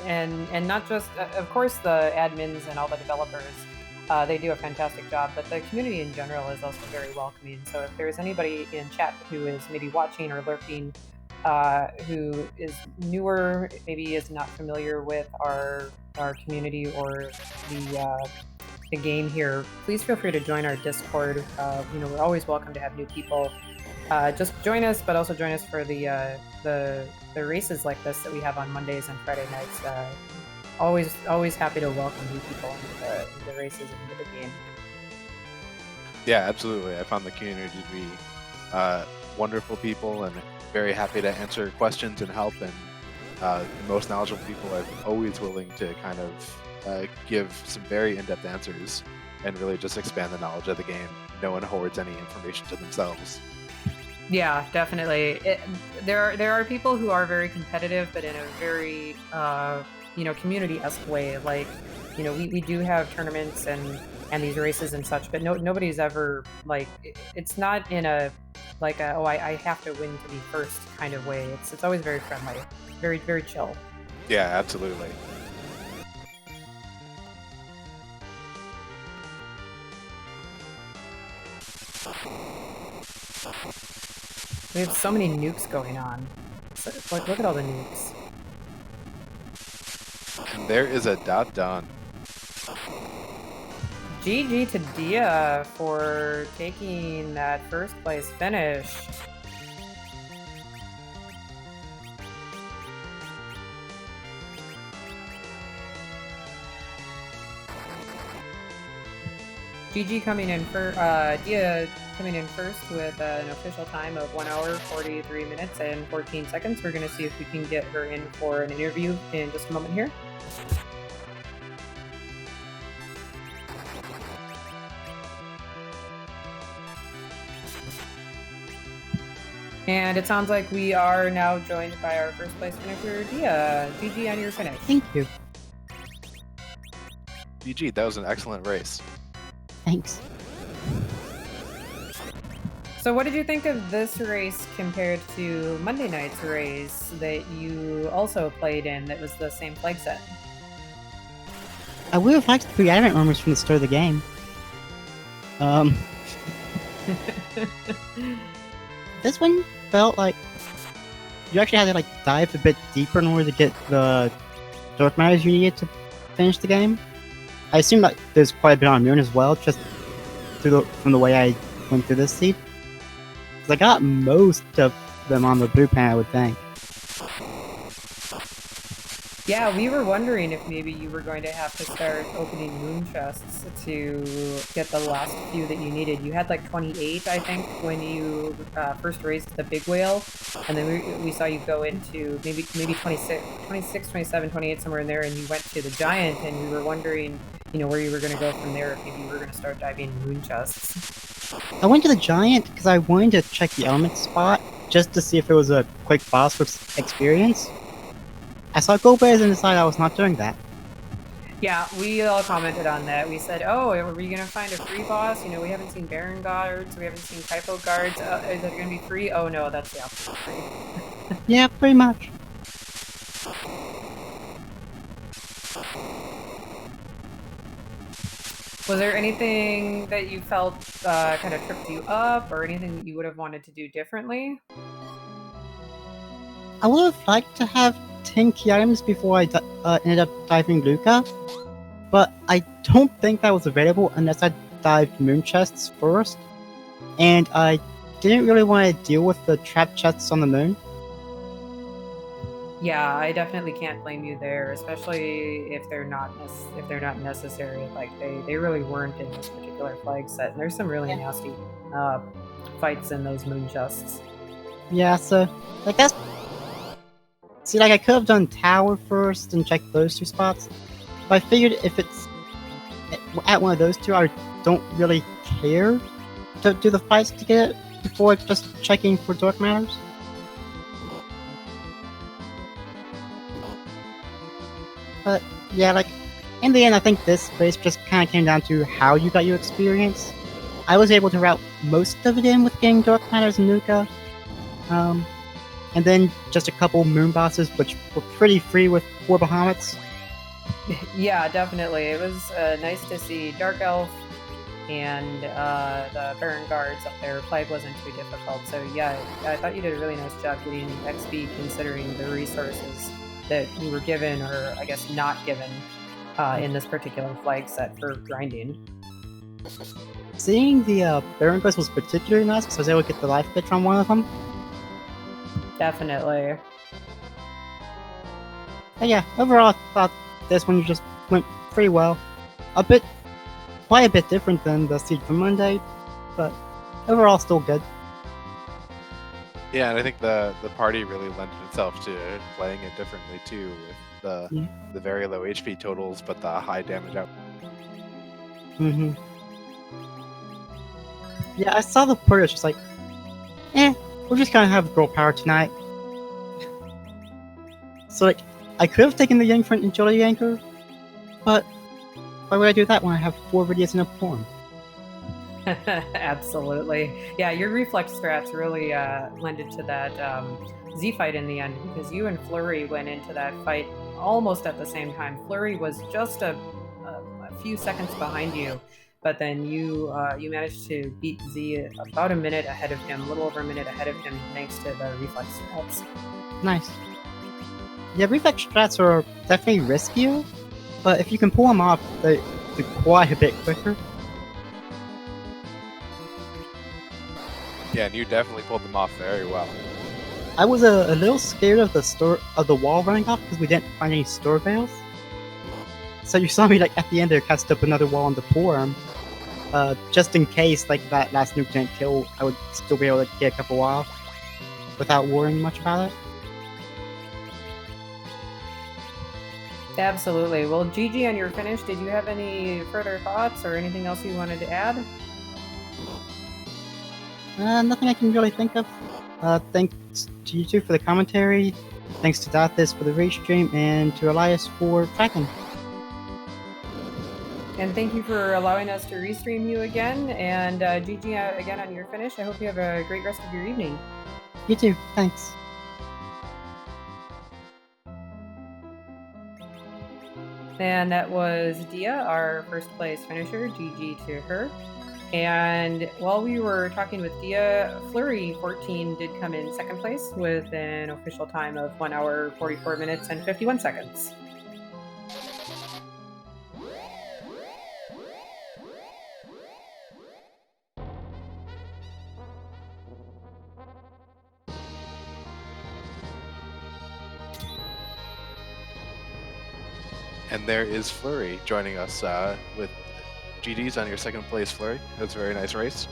and not just, of course, the admins and all the developers. They do a fantastic job, but the community in general is also very welcoming. So if there's anybody in chat who is maybe watching or lurking, who is newer, maybe is not familiar with our community or the game here, please feel free to join our Discord. We're always welcome to have new people. Just join us, but also join us for the races like this that we have on Mondays and Friday nights. Always happy to welcome new people into the races and into the game. Yeah, absolutely. I found the community to be wonderful people and very happy to answer questions and help. And the most knowledgeable people are always willing to kind of give some very in-depth answers and really just expand the knowledge of the game. No one hoards any information to themselves. Yeah, definitely. There are people who are very competitive, but in a very community-esque way. Like, we do have tournaments and these races and such, but nobody's ever, like, it's not in a I have to win to be first kind of way. It's always very friendly, very, very chill. Yeah, absolutely. We have so many nukes going on. Look at all the nukes. And there is a dot done. GG to Dia for taking that first place finish. GG coming in for Dia coming in first with an official time of 1 hour, 43 minutes, and 14 seconds. We're going to see if we can get her in for an interview in just a moment here. And it sounds like we are now joined by our first place finisher, Dia. GG on your finish. Thank you. GG, that was an excellent race. Thanks. So what did you think of this race compared to Monday night's race that you also played in that was the same flag set? I would have liked the pre-advent rumors from the start of the game. This one felt like you actually had to dive a bit deeper in order to get the dark matters you needed to finish the game. I assume that there's quite a bit on Nnone as well, just from the way I went through this seed. Because I got most of them on the blue pan, I would think. Yeah, we were wondering if maybe you were going to have to start opening moon chests to get the last few that you needed. You had 28, I think, when you first raised the big whale, and then we saw you go into maybe 26, 27, 28, somewhere in there, and you went to the giant, and we were wondering, where you were going to go from there, if maybe you were going to start diving moon chests. I went to the giant because I wanted to check the element spot, just to see if it was a quick boss with experience. I saw Go Bears and decided I was not doing that. Yeah, we all commented on that. We said, "Oh, are we gonna find a free boss? You know, we haven't seen Baron Guards, we haven't seen Typo Guards. Is it gonna be free? Oh no, that's the opposite of free." Yeah, pretty much. Was there anything that you felt kind of tripped you up, or anything that you would have wanted to do differently? I would have liked to have 10 key items before I ended up diving Luca, but I don't think that was available unless I dived moon chests first, and I didn't really want to deal with the trap chests on the moon. Yeah, I definitely can't blame you there, especially if they're not necessary. Like they really weren't in this particular flag set, and there's some really nasty fights in those moon chests. Yeah, so I guess. See, like I could have done tower first and checked those two spots, but I figured if it's at one of those two, I don't really care to do the fights to get it before just checking for dark matters. But yeah, like in the end, I think this race just kind of came down to how you got your experience. I was able to route most of it in with getting dark matters and Nuka, and then just a couple moon bosses, which were pretty free with 4 Bahamut's. Yeah, definitely. It was nice to see Dark Elf and the Baron Guards up there. Plague wasn't too difficult. So yeah, I thought you did a really nice job getting XP considering the resources that you were given, or I guess not given, in this particular flag set for grinding. Seeing the Baron Guards was particularly nice because I was able to get the life bit from one of them. Definitely. But yeah, overall I thought this one just went pretty well. Quite a bit different than the Siege for Monday, but overall still good. Yeah, and I think the party really lent itself to playing it differently too, with the very low HP totals but the high damage out. Mm-hmm. Yeah, I saw the party was just like, we're just gonna have girl power tonight. So like, I could have taken the Young Front Agility Anchor, but why would I do that when I have 4 Vidias in a form? Absolutely. Yeah, your reflex strats really lended to that Z fight in the end, because you and Flurry went into that fight almost at the same time. Flurry was just a few seconds behind you, but then you managed to beat Z about a minute ahead of him, a little over a minute ahead of him, thanks to the reflex strats. Nice. Yeah, reflex strats are definitely riskier, but if you can pull them off, they're quite a bit quicker. Yeah, and you definitely pulled them off very well. I was a little scared of the wall running off because we didn't find any store veils. So you saw me like at the end there cast up another wall on the forearm, just in case like that last nuke didn't kill, I would still be able to get a couple off without worrying much about it. Absolutely. Well, GG on your finish. Did you have any further thoughts or anything else you wanted to add? Nothing I can really think of. Thanks to you two for the commentary. Thanks to Dathis for the restream, and to Elias for tracking. And thank you for allowing us to restream you again. And GG again on your finish. I hope you have a great rest of your evening. You too. Thanks. And that was Dia, our first place finisher. GG to her. And while we were talking with Dia, Flurry 14 did come in second place with an official time of 1 hour, 44 minutes, and 51 seconds. And there is Flurry joining us with GDs on your second place, Flurry. That's a very nice race.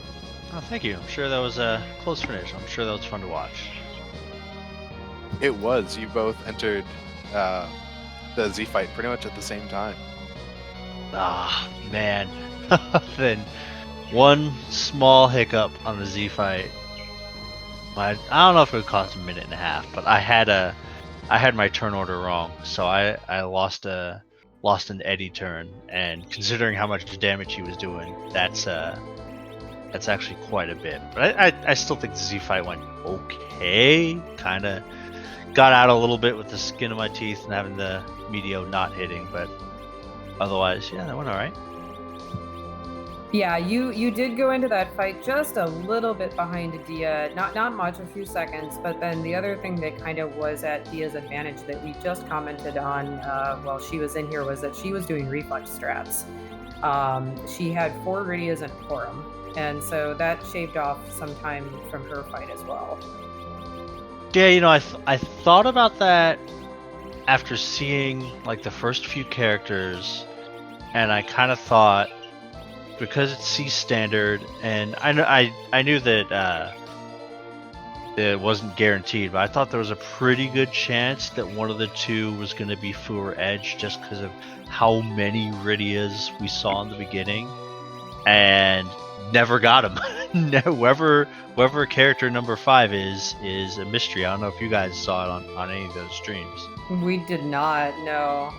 Oh, thank you. I'm sure that was a close finish. I'm sure that was fun to watch. It was. You both entered the Z fight pretty much at the same time. Ah, man. Then one small hiccup on the Z fight. I don't know if it would cost a minute and a half, but I had a I had my turn order wrong, so I lost an Eddie turn, and considering how much damage he was doing, that's actually quite a bit. But I still think the Z fight went okay. Kind of got out a little bit with the skin of my teeth and having the Meteo not hitting, but otherwise, yeah, that went all right. Yeah, you did go into that fight just a little bit behind Dia, not much, a few seconds. But then the other thing that kind of was at Dia's advantage that we just commented on while she was in here was that she was doing reflex strats. She had 4 Rydias and a Quorum, and so that shaved off some time from her fight as well. Yeah, I thought about that after seeing like the first few characters, and I kind of thought, because it's C standard, and I knew that it wasn't guaranteed, but I thought there was a pretty good chance that one of the two was going to be Fu or Edge, just because of how many Rydias we saw in the beginning, and never got him. whoever character number 5 is a mystery. I don't know if you guys saw it on any of those streams. We did not, no.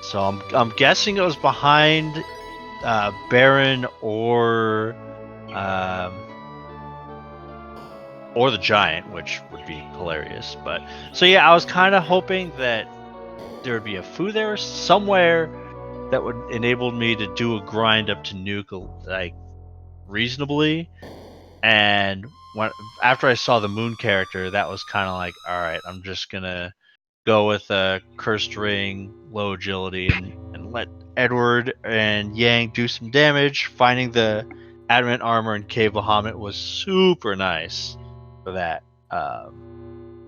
So I'm guessing it was behind Baron or the Giant, which would be hilarious. But so yeah, I was kind of hoping that there would be a Fu there somewhere that would enable me to do a grind up to Nuke like reasonably. And after I saw the Moon character, that was kind of like, all right, I'm just gonna go with a Cursed Ring, low agility, and let Edward and Yang do some damage. Finding the Adamant Armor and Cave Bahamut was super nice for that.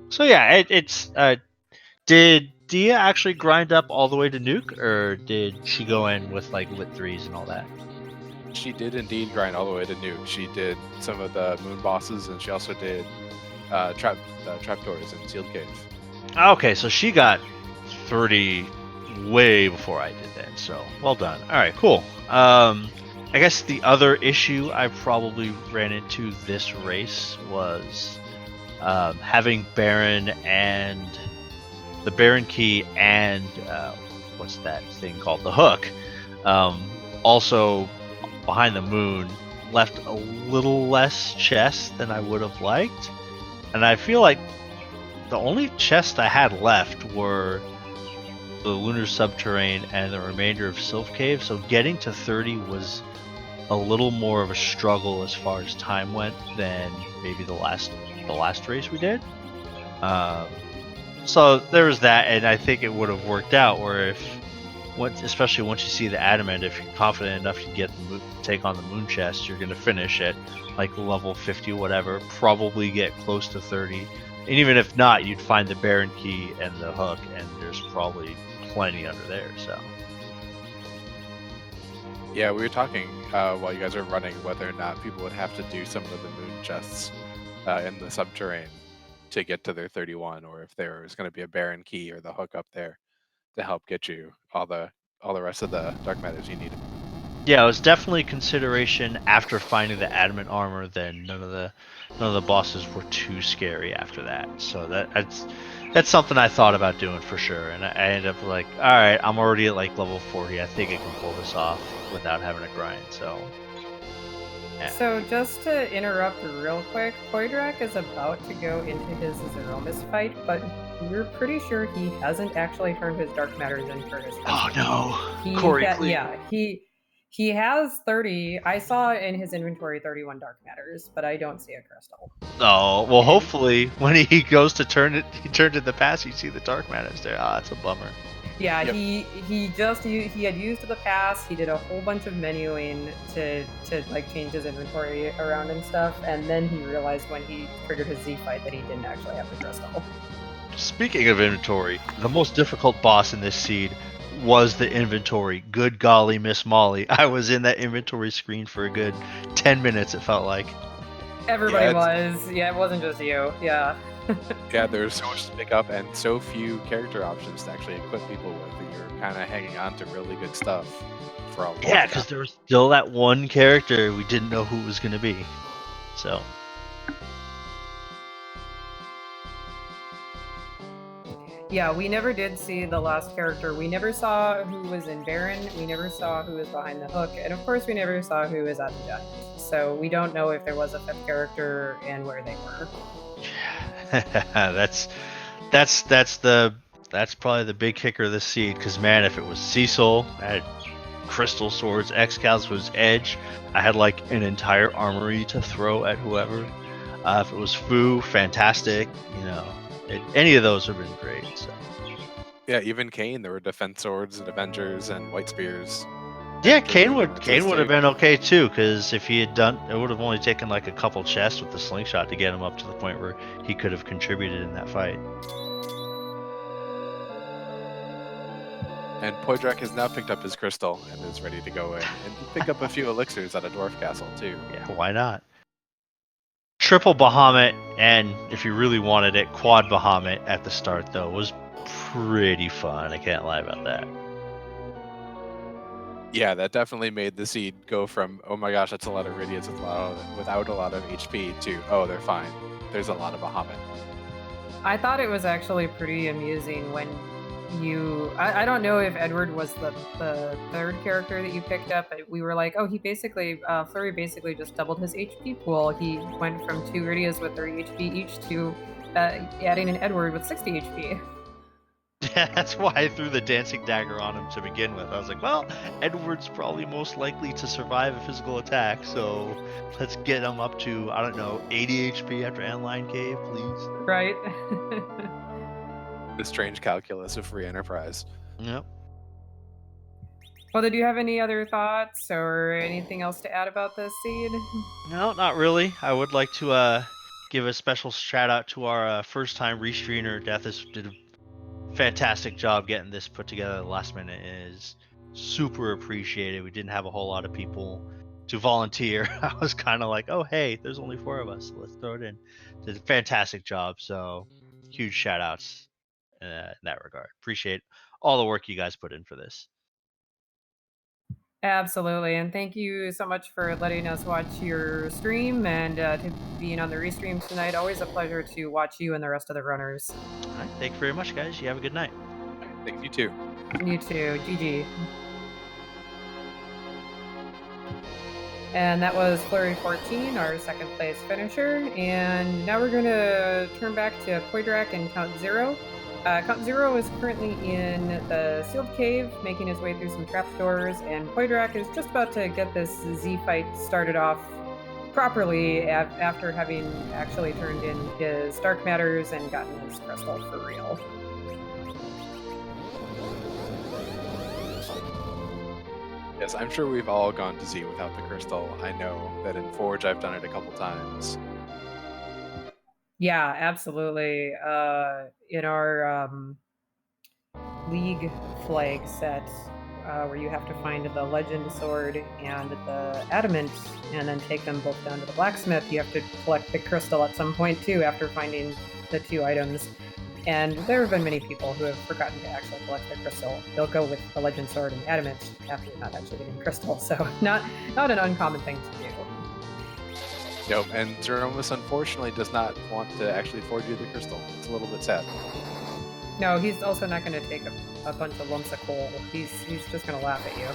So yeah, it's did Dia actually grind up all the way to Nuke, or did she go in with like lit 3s and all that? She did indeed grind all the way to Nuke. She did some of the moon bosses, and she also did trapdoors in Sealed Cave. Okay, so she got 30 way before I did then, so well done. Alright, cool. I guess the other issue I probably ran into this race was having Baron and the Baron key and what's that thing called? The hook. Also behind the moon left a little less chest than I would have liked. And I feel like the only chests I had left were the Lunar Subterrane and the remainder of Sylph Cave, so getting to 30 was a little more of a struggle as far as time went than maybe the last race we did. So there was that, and I think it would have worked out where especially once you see the Adamant, if you're confident enough to take on the Moon chest, you're going to finish it like level 50 whatever, probably get close to 30. And even if not, you'd find the Baron key and the hook, and there's probably plenty under there. So yeah, we were talking while you guys were running whether or not people would have to do some of the moon chests in the subterranean to get to their 31, or if there was going to be a Baron key or the hook up there to help get you all the rest of the dark matters you needed. Yeah, it was definitely a consideration after finding the Adamant Armor. Then none of the bosses were too scary after that. So that's something I thought about doing for sure. And I ended up like, all right, I'm already at like level 40. I think I can pull this off without having to grind. So yeah. So just to interrupt real quick, Poidrak is about to go into his Zeromus fight, but we're pretty sure he hasn't actually turned his dark matters in for his. Oh no, Corey! He has 30. I saw in his inventory 31 dark matters, but I don't see a crystal. Oh well, hopefully when he goes to turn it, he turned in the pass. You see the dark matters there. Ah, that's a bummer. Yeah, yep. he had used the pass. He did a whole bunch of menuing to like change his inventory around and stuff, and then he realized when he triggered his Z fight that he didn't actually have the crystal. Speaking of inventory, the most difficult boss in this seed was the inventory. Good golly, Miss Molly. I was in that inventory screen for a good 10 minutes, it felt like. Everybody was. Yeah, it wasn't just you. Yeah. Yeah, there's so much to pick up and so few character options to actually equip people with, and you're kind of hanging on to really good stuff for a long time. Yeah, because there was still that one character we didn't know who it was going to be. So... Yeah, we never did see the last character. We never saw who was in Baron. We never saw who was behind the hook. And of course, we never saw who was at the giant. So we don't know if there was a fifth character and where they were. That's probably the big kicker of this seed. Because man, if it was Cecil, I had Crystal Swords, Excalibur's Edge. I had like an entire armory to throw at whoever. If it was Fu, fantastic. You know, any of those would have been great. So. Yeah, even Kane, there were defense swords and Avengers and White Spears. Yeah, Kane would have been okay too, because if he had done, it would have only taken like a couple chests with the slingshot to get him up to the point where he could have contributed in that fight. And Poydrak has now picked up his crystal and is ready to go in and pick up a few elixirs at a dwarf castle too. Yeah, why not? Triple Bahamut, and if you really wanted it, quad Bahamut at the start though was pretty fun. I can't lie about that. Yeah, that definitely made the seed go from, oh my gosh, that's a lot of Iridians without a lot of HP, to, oh, they're fine. There's a lot of Bahamut. I thought it was actually pretty amusing when I don't know if Edward was the third character that you picked up, but we were like, oh, he basically, Flurry basically just doubled his HP pool. He went from 2 Iridias with 30 HP each to adding an Edward with 60 HP. Yeah, that's why I threw the dancing dagger on him to begin with. I was like, well, Edward's probably most likely to survive a physical attack, so let's get him up to, I don't know, 80 HP after Anline Cave, please. Right. The strange calculus of free enterprise. Yep. Well, did you have any other thoughts or anything else to add about this seed? No, not really. I would like to give a special shout out to our first-time restreamer. Deathis did a fantastic job getting this put together at the last minute. It is super appreciated. We didn't have a whole lot of people to volunteer. I was kind of like, oh, hey, there's only 4 of us, so let's throw it in. Did a fantastic job, so huge shout outs in that regard. Appreciate all the work you guys put in for this. Absolutely, and thank you so much for letting us watch your stream and to being on the restream tonight. Always a pleasure to watch you and the rest of the runners. All right, thank you very much, guys. You have a good night. Thank you too. You too. GG. And that was Flurry 14, our second place finisher. And now we're going to turn back to Poydrak and Count Zero. Count Zero is currently in the sealed cave, making his way through some trapdoors, and Poydrak is just about to get this Z fight started off properly after having actually turned in his dark matters and gotten his crystal for real. Yes, I'm sure we've all gone to Z without the crystal. I know that in Forge I've done it a couple times. Yeah, absolutely. In our League flag set, where you have to find the Legend Sword and the Adamant, and then take them both down to the blacksmith, you have to collect the crystal at some point too after finding the 2 items. And there have been many people who have forgotten to actually collect the crystal. They'll go with the Legend Sword and the Adamant after not actually getting crystal, so not an uncommon thing to do. Nope, and Zeromus unfortunately does not want to actually forge you the crystal. It's a little bit sad. No, he's also not going to take a bunch of lumps of coal. He's just going to laugh at you.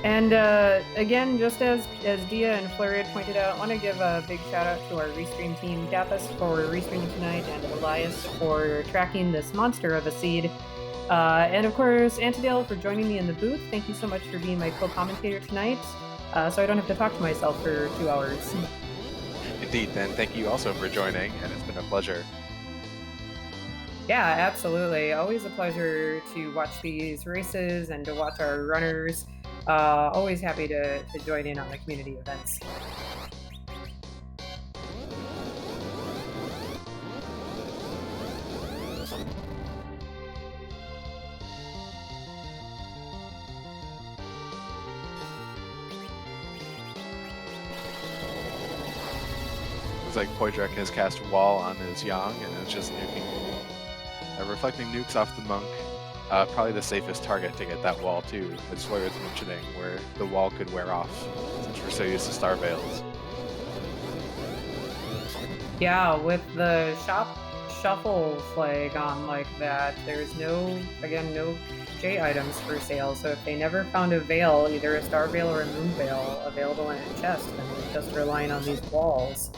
And again, just as Dia and Flurry had pointed out, I want to give a big shout out to our restream team, Dappus for restreaming tonight, and Elias for tracking this monster of a seed. And of course, Antidale for joining me in the booth. Thank you so much for being my co-commentator tonight, so I don't have to talk to myself for 2 hours. Indeed, and thank you also for joining, and it's been a pleasure. Yeah, absolutely. Always a pleasure to watch these races and to watch our runners. Always happy to join in on the community events. Looks like Poydrak has cast Wall on his Yang and is just nuking, reflecting nukes off the Monk. Probably the safest target to get that Wall too, as Sawyer was mentioning, where the Wall could wear off, since we're so used to Star Veils. Yeah, with the shuffle flag on like that, there's no J items for sale, so if they never found a Veil, either a Star Veil or a Moon Veil, available in a chest, then they're just relying on these walls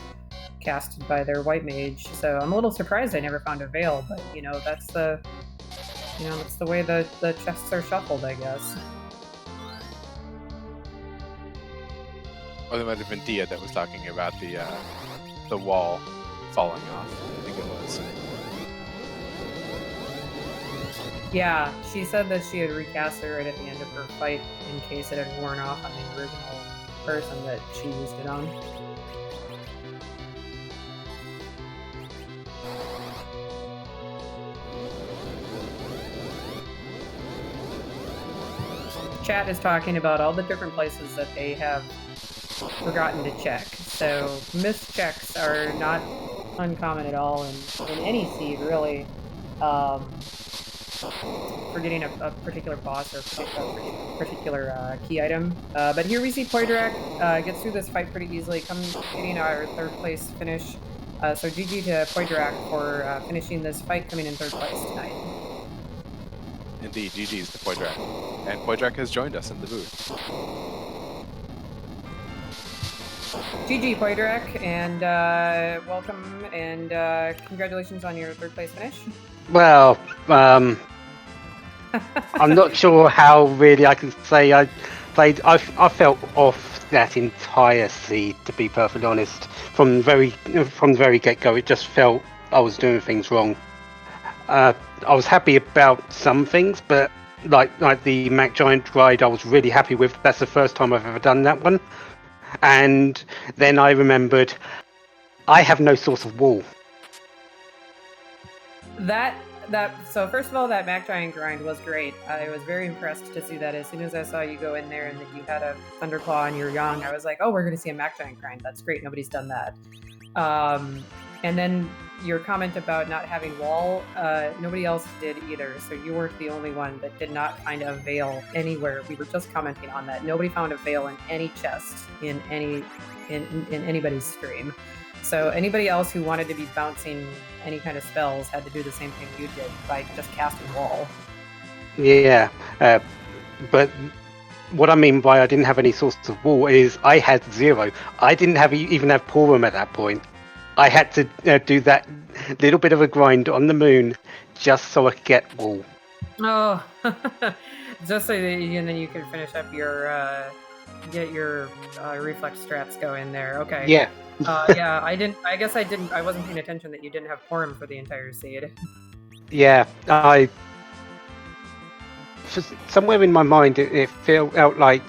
casted by their white mage. So I'm a little surprised they never found a Veil, but that's the way the chests are shuffled, I guess. Or there might have been Dia that was talking about the wall falling off, I think it was. Yeah, she said that she had recast it right at the end of her fight in case it had worn off on the original person that she used it on. Chat is talking about all the different places that they have forgotten to check. So missed checks are not uncommon at all in any seed, really. Forgetting a particular boss or a particular key item. But here we see Poydrak gets through this fight pretty easily, getting our 3rd place finish. So GG to Poydrak for finishing this fight, coming in 3rd place tonight. Indeed, GG's to Poydrak. And Poydrak has joined us in the booth. GG Poydrak, and welcome, and congratulations on your 3rd place finish. Well, I'm not sure how really I can say I played. I felt off that entire seed, to be perfectly honest. From the very get-go, it just felt I was doing things wrong. I was happy about some things, but like the Mac Giant ride, I was really happy with. That's the first time I've ever done that one. And then I remembered I have no source of wall. So first of all, that Mac Giant grind was great. I was very impressed to see that. As soon as I saw you go in there and that you had a Thunderclaw on your Yang, I was like, oh, we're going to see a Mac Giant grind. That's great. Nobody's done that. And then your comment about not having wall, nobody else did either. So you weren't the only one that did not find a Veil anywhere. We were just commenting on that. Nobody found a Veil in any chest in anybody's stream. So anybody else who wanted to be bouncing any kind of spells had to do the same thing you did by just casting wall. Yeah, but what I mean by I didn't have any source of wall is I had 0. I didn't even have Purim at that point. I had to do that little bit of a grind on the moon just so I could get wall. Oh, just so that and then you can finish up your get your reflex strats going there. Okay. Yeah. Yeah, I guess I wasn't paying attention that you didn't have Purim for the entire seed. Yeah, somewhere in my mind it felt out like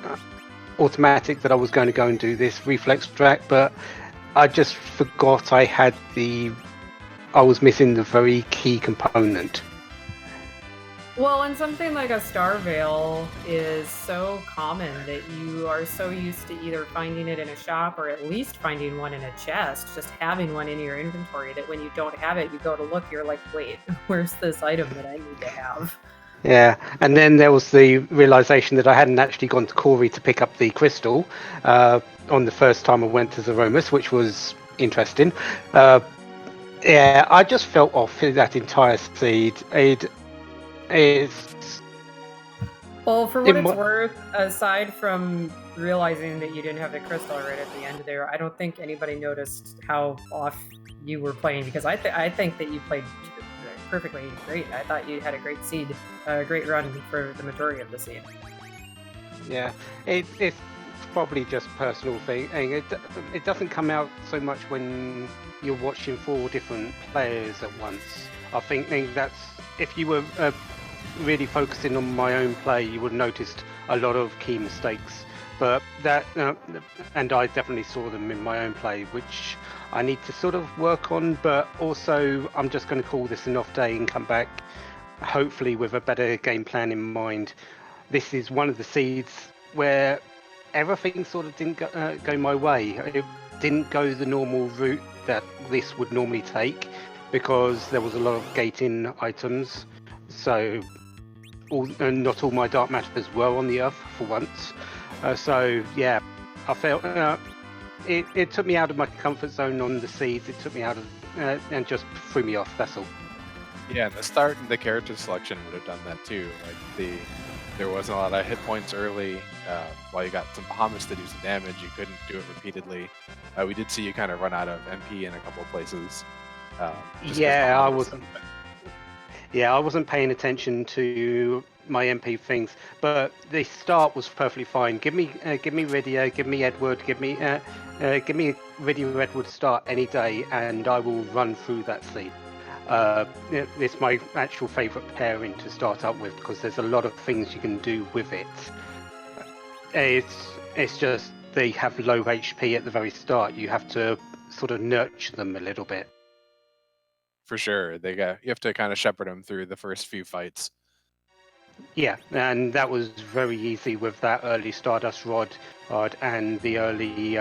automatic that I was going to go and do this reflex strat, but I just forgot I was missing the very key component. Well, and something like a Star Veil is so common that you are so used to either finding it in a shop or at least finding one in a chest, just having one in your inventory, that when you don't have it, you go to look, you're like, wait, where's this item that I need to have? Yeah, and then there was the realization that I hadn't actually gone to Corey to pick up the crystal on the first time I went to Zeromus, which was interesting. Yeah, I just felt off that entire seed. Well, for what it's worth, aside from realizing that you didn't have the crystal right at the end there, I don't think anybody noticed how off you were playing, because I think that you played perfectly great. I thought you had a great seed, a great run for the majority of the seed. Yeah, it's probably just personal thing. It doesn't come out so much when you're watching 4 different players at once. I think that's, if you were really focusing on my own play, you would have noticed a lot of key mistakes. But that, and I definitely saw them in my own play, which I need to sort of work on. But also, I'm just going to call this an off day and come back, hopefully with a better game plan in mind. This is one of the seeds where everything sort of didn't go my way. didn't go the normal route that this would normally take, because there was a lot of gating items. So not all my dark matters were on the earth for once. So yeah, I felt it took me out of my comfort zone on the seeds. It took me out of and just threw me off. That's all. Yeah, and the start and the character selection would have done that too. Like there wasn't a lot of hit points early. While you got some Bahamut's to do some damage, you couldn't do it repeatedly. We did see you kind of run out of MP in a couple of places. Yeah, I wasn't. Yeah, I wasn't paying attention to my MP things, but the start was perfectly fine. Give me Rydia, give me Edward, give me Rydia Edward start any day, and I will run through that seed. It's my actual favourite pairing to start up with, because there's a lot of things you can do with it. It's just they have low HP at the very start. You have to sort of nurture them a little bit. For sure, you have to kind of shepherd them through the first few fights. Yeah, and that was very easy with that early Stardust Rod and the early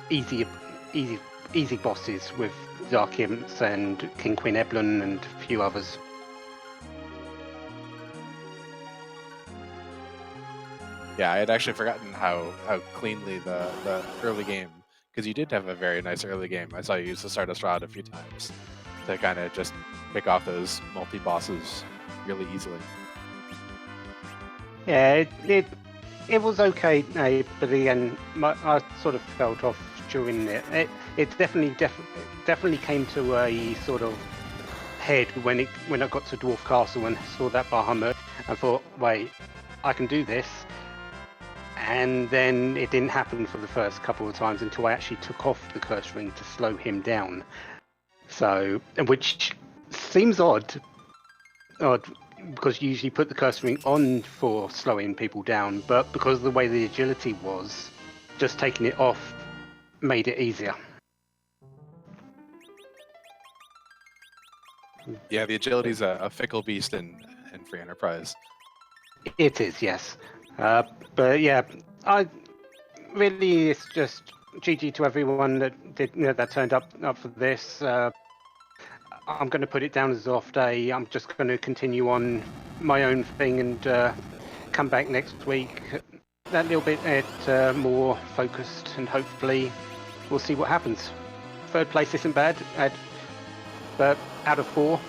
easy bosses with Dark Imps and King Queen Eblin and a few others. Yeah, I had actually forgotten how cleanly the early game, because you did have a very nice early game. I saw you use the Stardust Rod a few times to kind of just pick off those multi-bosses really easily. Yeah, it was okay, but again, I sort of felt off during it. It definitely came to a sort of head when I got to Dwarf Castle and saw that Bahamut. I thought, wait, I can do this. And then it didn't happen for the first couple of times until I actually took off the curse ring to slow him down. So, which seems odd, because you usually put the curse ring on for slowing people down, but because of the way the agility was, just taking it off made it easier. Yeah, the agility's a fickle beast in Free Enterprise. It is, yes. But yeah, it's just GG to everyone that turned up for this. I'm going to put it down as off day. I'm just going to continue on my own thing and come back next week that little bit more focused, and hopefully we'll see what happens. Third place isn't bad, but out of 4,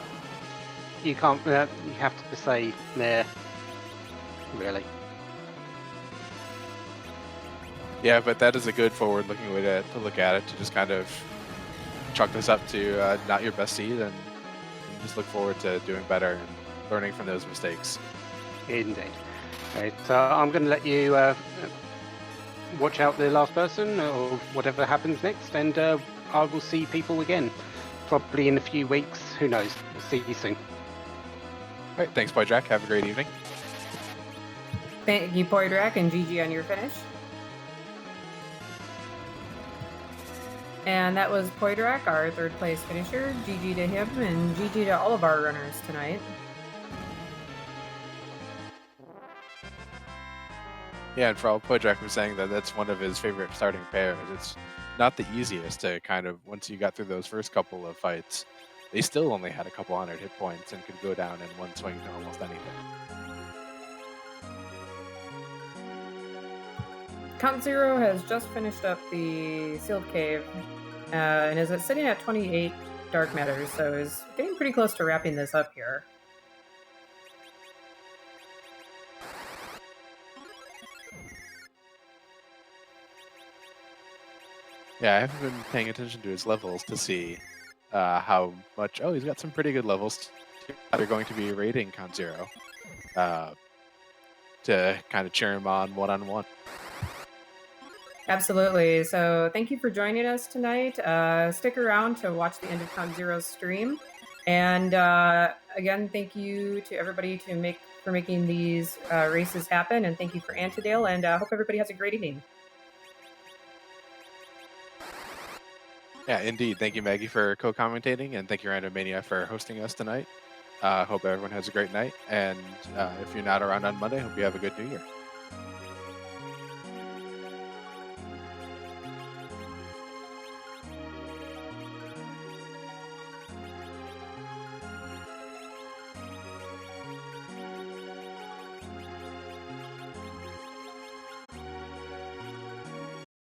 you can't. You have to say nah, really. Yeah, but that is a good forward-looking way to look at it, to just kind of chalk this up to not your best seed, and just look forward to doing better and learning from those mistakes. Indeed. Right, I'm going to let you watch out the last person or whatever happens next, and I will see people again, probably in a few weeks. Who knows? We'll see you soon. All right, thanks, Poydrak. Have a great evening. Thank you, Poydrak, and GG on your finish. And that was Poydrak, our 3rd place finisher. GG to him, and GG to all of our runners tonight. Yeah, and for all Poydrak was saying that that's one of his favorite starting pairs. It's not the easiest to kind of, once you got through those first couple of fights, they still only had a couple hundred hit points and could go down in one swing to almost anything. Count Zero has just finished up the Sealed Cave and is sitting at 28 dark matters, so is getting pretty close to wrapping this up here. Yeah, I haven't been paying attention to his levels to see how much... Oh, he's got some pretty good levels. They're going to be raiding Count Zero to kind of cheer him on one-on-one. Absolutely. So thank you for joining us tonight. Stick around to watch the end of Count Zero's stream. And again, thank you to everybody for making these races happen. And thank you for Antidale. And I hope everybody has a great evening. Yeah, indeed. Thank you, Maggie, for co-commentating, and thank you, Randomania, for hosting us tonight. Hope everyone has a great night, and if you're not around on Monday, hope you have a good New Year.